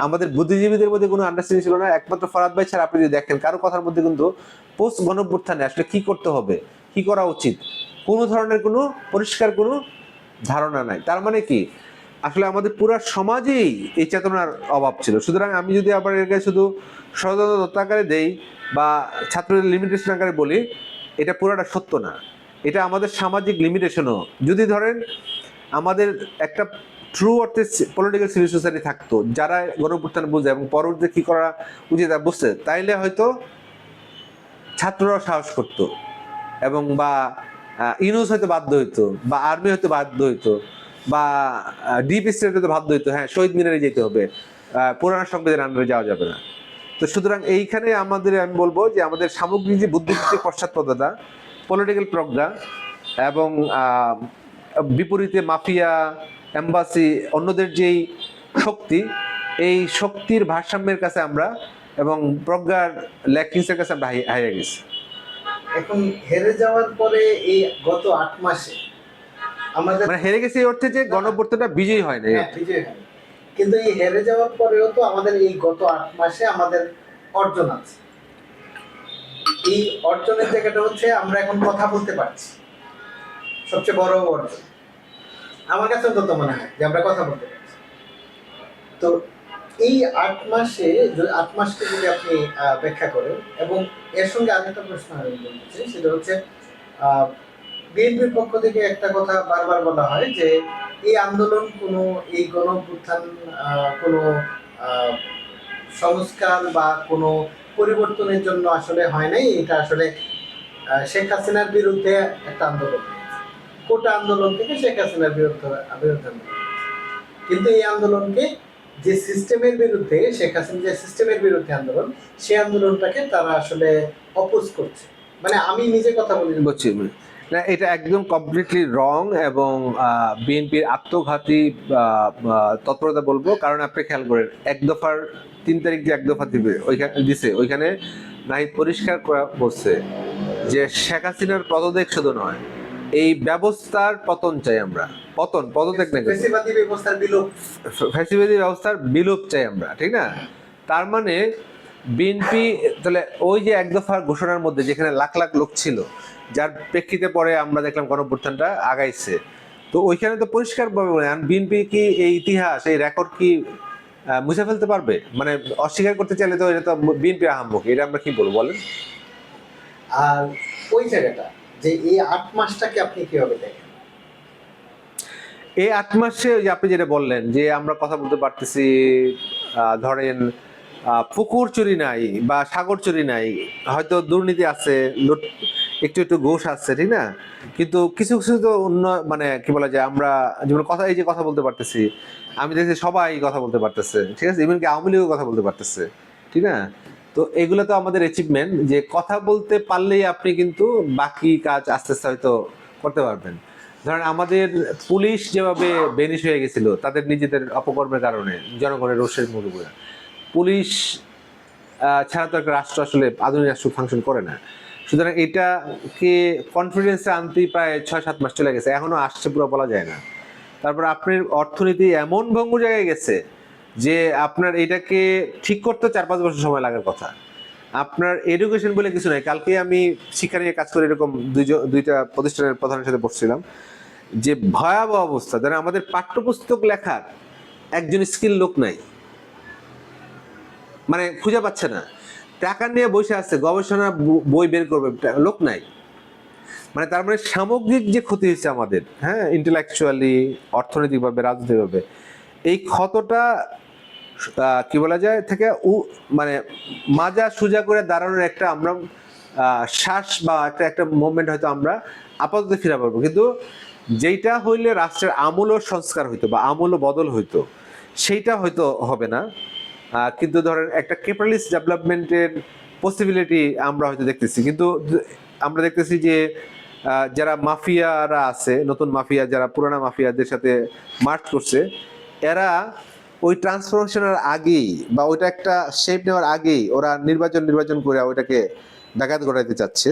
আমাদের বুদ্ধিজীবীদের মধ্যে কোনো আন্ডারস্ট্যান্ডিং ছিল না। একমাত্র ফরাদ ভাই ছাড়া আপনি যদি দেখেন কারো কথার মধ্যে কিন্তু পোস্ট গণঅভ্যুত্থানে আসলে কি করতে হবে, কি করা উচিত, কোনো ধরনের কোনো পরিষ্কার কোনো ধারণা নাই। তার মানে কি, আসলে আমাদের পুরো সমাজেই এই চেতনার অভাব ছিল। সুতরাং আমি যদি আবার এর শুধু ষড়যন্ত্র আকারে দেই বা ছাত্রদের লিমিটেশন আকারে বলি, এটা পুরোটা সত্য না, এটা আমাদের সামাজিক লিমিটেশনও। যদি ধরেন আমাদের একটা ট্রু অর্থে পলিটিক্যাল সিভিল সোসাইটি থাকতো, যারা গণঅভ্যুত্থান বুঝে এবং পরবর্তীতে কি করা উচিত তা বুঝছে, তাইলে হয়তো ছাত্ররাও সাহস করতো, এবং বা ইউনুস হয়তো বাধ্য হইতো, বা আর্মি হয়তো বাধ্য হইতো, বা ডিপ স্টেট হয়তো বাধ্য হইতো, হ্যাঁ শহীদ মিনারে যেতে হবে, পুরানো সংবিধানের আন্ডারে যাওয়া যাবে না। তো সুতরাং এইখানে আমাদের আমি বলবো যে আমাদের সামগ্রিক যে বুদ্ধিবৃত্তিক পশ্চাৎপদতা, পলিটিক্যাল প্রজ্ঞা, এবং বিপরীতে মাফিয়া, এম্বাসি, অন্যদের যেই শক্তি, এই শক্তির ভারসাম্যের কাছে আমরা এবং প্রজ্ঞার ল্যাকিংসের কাছে আমরা হারিয়ে গেছি। এখন হেরে যাওয়ার পরে এই গত 8 মাসে আমাদের মানে হেরে গেছে এই অর্থে যে গণঅভ্যুত্থানটা বিজয়ী হয় না। হ্যাঁ, বিজয় হয়নি। কিন্তু এই হেরে যাওয়ার পরেও তো আমাদের এই গত 8 মাসে আমাদের অর্জন আছে। এই অর্জনের জায়গাটা হচ্ছে আমরা এখন কথা বলতে পারছি, সবচেয়ে বড় অর্জন আমার কাছে অন্তত মনে হয় যে আমরা কথা বলতে পারছি। তো এই 8 মাসে 8 মাসকে যদি আপনি ব্যাখ্যা করেন, এবং এর সঙ্গে আরেকটা প্রশ্ন আমি বলতে চাই, সেটা হচ্ছে বিএনপির পক্ষ থেকে একটা কথা বারবার বলা হয় যে এই আন্দোলন কোনো, এই গণঅভ্যুত্থান কোনো সংস্কার বা কোনো পরিবর্তনের জন্য আসলে হয় নাই, এটা আসলে শেখ হাসিনার বিরুদ্ধে একটা আন্দোলন, কোটা আন্দোলন থেকে শেখ হাসিনার বিরুদ্ধে আন্দোলন। কিন্তু এই আন্দোলনকে, যে সিস্টেমের বিরুদ্ধে, শেখ হাসিনা যে সিস্টেমের বিরুদ্ধে আন্দোলন, সেই আন্দোলনটাকে তারা আসলে অপোজ করছে। মানে আমি নিজে কথা বলি, বুঝছি না, এটা একদম কমপ্লিটলি রং, এবং বিএনপির আত্মঘাতী তৎপরতা বলবো। কারণ আপনি খেয়াল করেন, 1 দফার 3 তারিখ যে 1 দফা দিবে ওইখানে দিছে, ওইখানে নাহিদ পরিষ্কার করা বলছে যে শেখ হাসিনার পদত্যাগ শুধু নয়, এই ব্যবস্থার পতন চাই আমরা। পদত্যাগ না, ফ্যাসিবাদী ব্যবস্থার বিলোপ, ফ্যাসিবাদী ব্যবস্থার বিলোপ চাই আমরা, ঠিক না? তার মানে বিএনপি তাহলে ওই যে 1 দফার ঘোষণার মধ্যে যেখানে লাখ লাখ লোক ছিল, যার প্রেক্ষিতে পরে আমরা দেখলাম গণঅভ্যুত্থানটা আগাইছে, তো ওইখানে তো পরিষ্কার ভাবে বিএনপি কি এই ইতিহাস, এই রেকর্ড কি মুছে ফেলতে পারবে? মানে অস্বীকার করতে চাইলে তো এটা তো বিএনপি আহাম্মক, এটা আমরা কি বলবো বলেন? আর ওই জায়গাটা যে এই 8 মাসটাকে আপনি কিভাবে দেখেন? এই 8 মাসে ওই যে আপনি যেটা বললেন যে আমরা কথা বলতে পারতেছি, ধরেন পুকুর চুরি নাই বা সাগর চুরি নাই, হয়তো দুর্নীতি আছে, একটু একটু ঘুষ আছে, ঠিক না? কিন্তু কিছু কিছু তো মানে কি বলা যায়, আমরা যেমন কথা, এই যে কথা বলতে পারতেছি, আমি দেখছি সবাই কথা বলতে পারতেছে, ঠিক আছে, ইভেন কি আওয়ামী লীগও কথা বলতে পারতেছে, ঠিক না? তো এগুলো তো আমাদের অ্যাচিভমেন্ট, যে কথা বলতে পারলেই আপনি কিন্তু বাকি কাজ আস্তে আস্তে হয়তো করতে পারবেন। ধরেন আমাদের পুলিশ যেভাবে বেনিশ হয়ে গেছিল তাদের নিজেদের অপকর্মের কারণে, জনগণের রোষের মুখে, পুলিশ ছাড়া তো একটা রাষ্ট্র আসলে, আধুনিক রাষ্ট্র ফাংশন করে না। সুতরাং এটাকে কনফিডেন্সে আনতেই প্রায় 6-7 মাস চলে গেছে, এখনো আসছে পুরো বলা যায় না। তারপর আপনার অর্থনীতি এমন ভঙ্গুর জায়গায় গেছে যে আপনার এটাকে ঠিক করতে 4-5 বছর সময় লাগার কথা। আপনার এডুকেশন বলে কিছু নাই। কালকে আমি শিক্ষা নিয়ে কাজ করে এরকম দুইটা প্রতিষ্ঠানের প্রধানের সাথে বসছিলাম, যে ভয়াবহ অবস্থা। ধরেন আমাদের পাঠ্যপুস্তক লেখার একজন স্কিল লোক নাই, মানে খুঁজে পাচ্ছে না, টাকা নিয়ে বসে আছে, গবেষণা বই বের করবে, লোক নাই। মানে তার মানে সামগ্রিক যে ক্ষতি হয়েছে আমাদের, হ্যাঁ, ইন্টেলেকচুয়ালি, অর্থনৈতিকভাবে, রাজনৈতিকভাবে, এই ক্ষতটা কি বলা যায় থেকে মানে মাজা সোজা করে দাঁড়ানোর একটা আমরা শ্বাস বা একটা মুভমেন্ট হয়তো আমরা আপাতত ফিরে পাবো। কিন্তু যেইটা হইলে রাষ্ট্রের আমূল সংস্কার হইতো বা আমূল বদল হইতো, সেইটা হয়তো হবে না। কিন্তু ধরেন একটা ক্যাপিটালিস্ট ডেভেলপমেন্টের পসিবিলিটি আমরা হয়তো দেখতেছি, কিন্তু আমরা দেখতেছি যে যারা মাফিয়ারা আছে, নতুন মাফিয়া যারা পুরানা মাফিয়াদের সাথে মার্চ করছে, এরা ওই ট্রান্সফরমেশনের আগেই বা ওইটা একটা শেপ নেওয়ার আগেই ওরা নির্বাচন করে ওইটাকে ব্যাঘাত ঘটাইতে চাচ্ছে।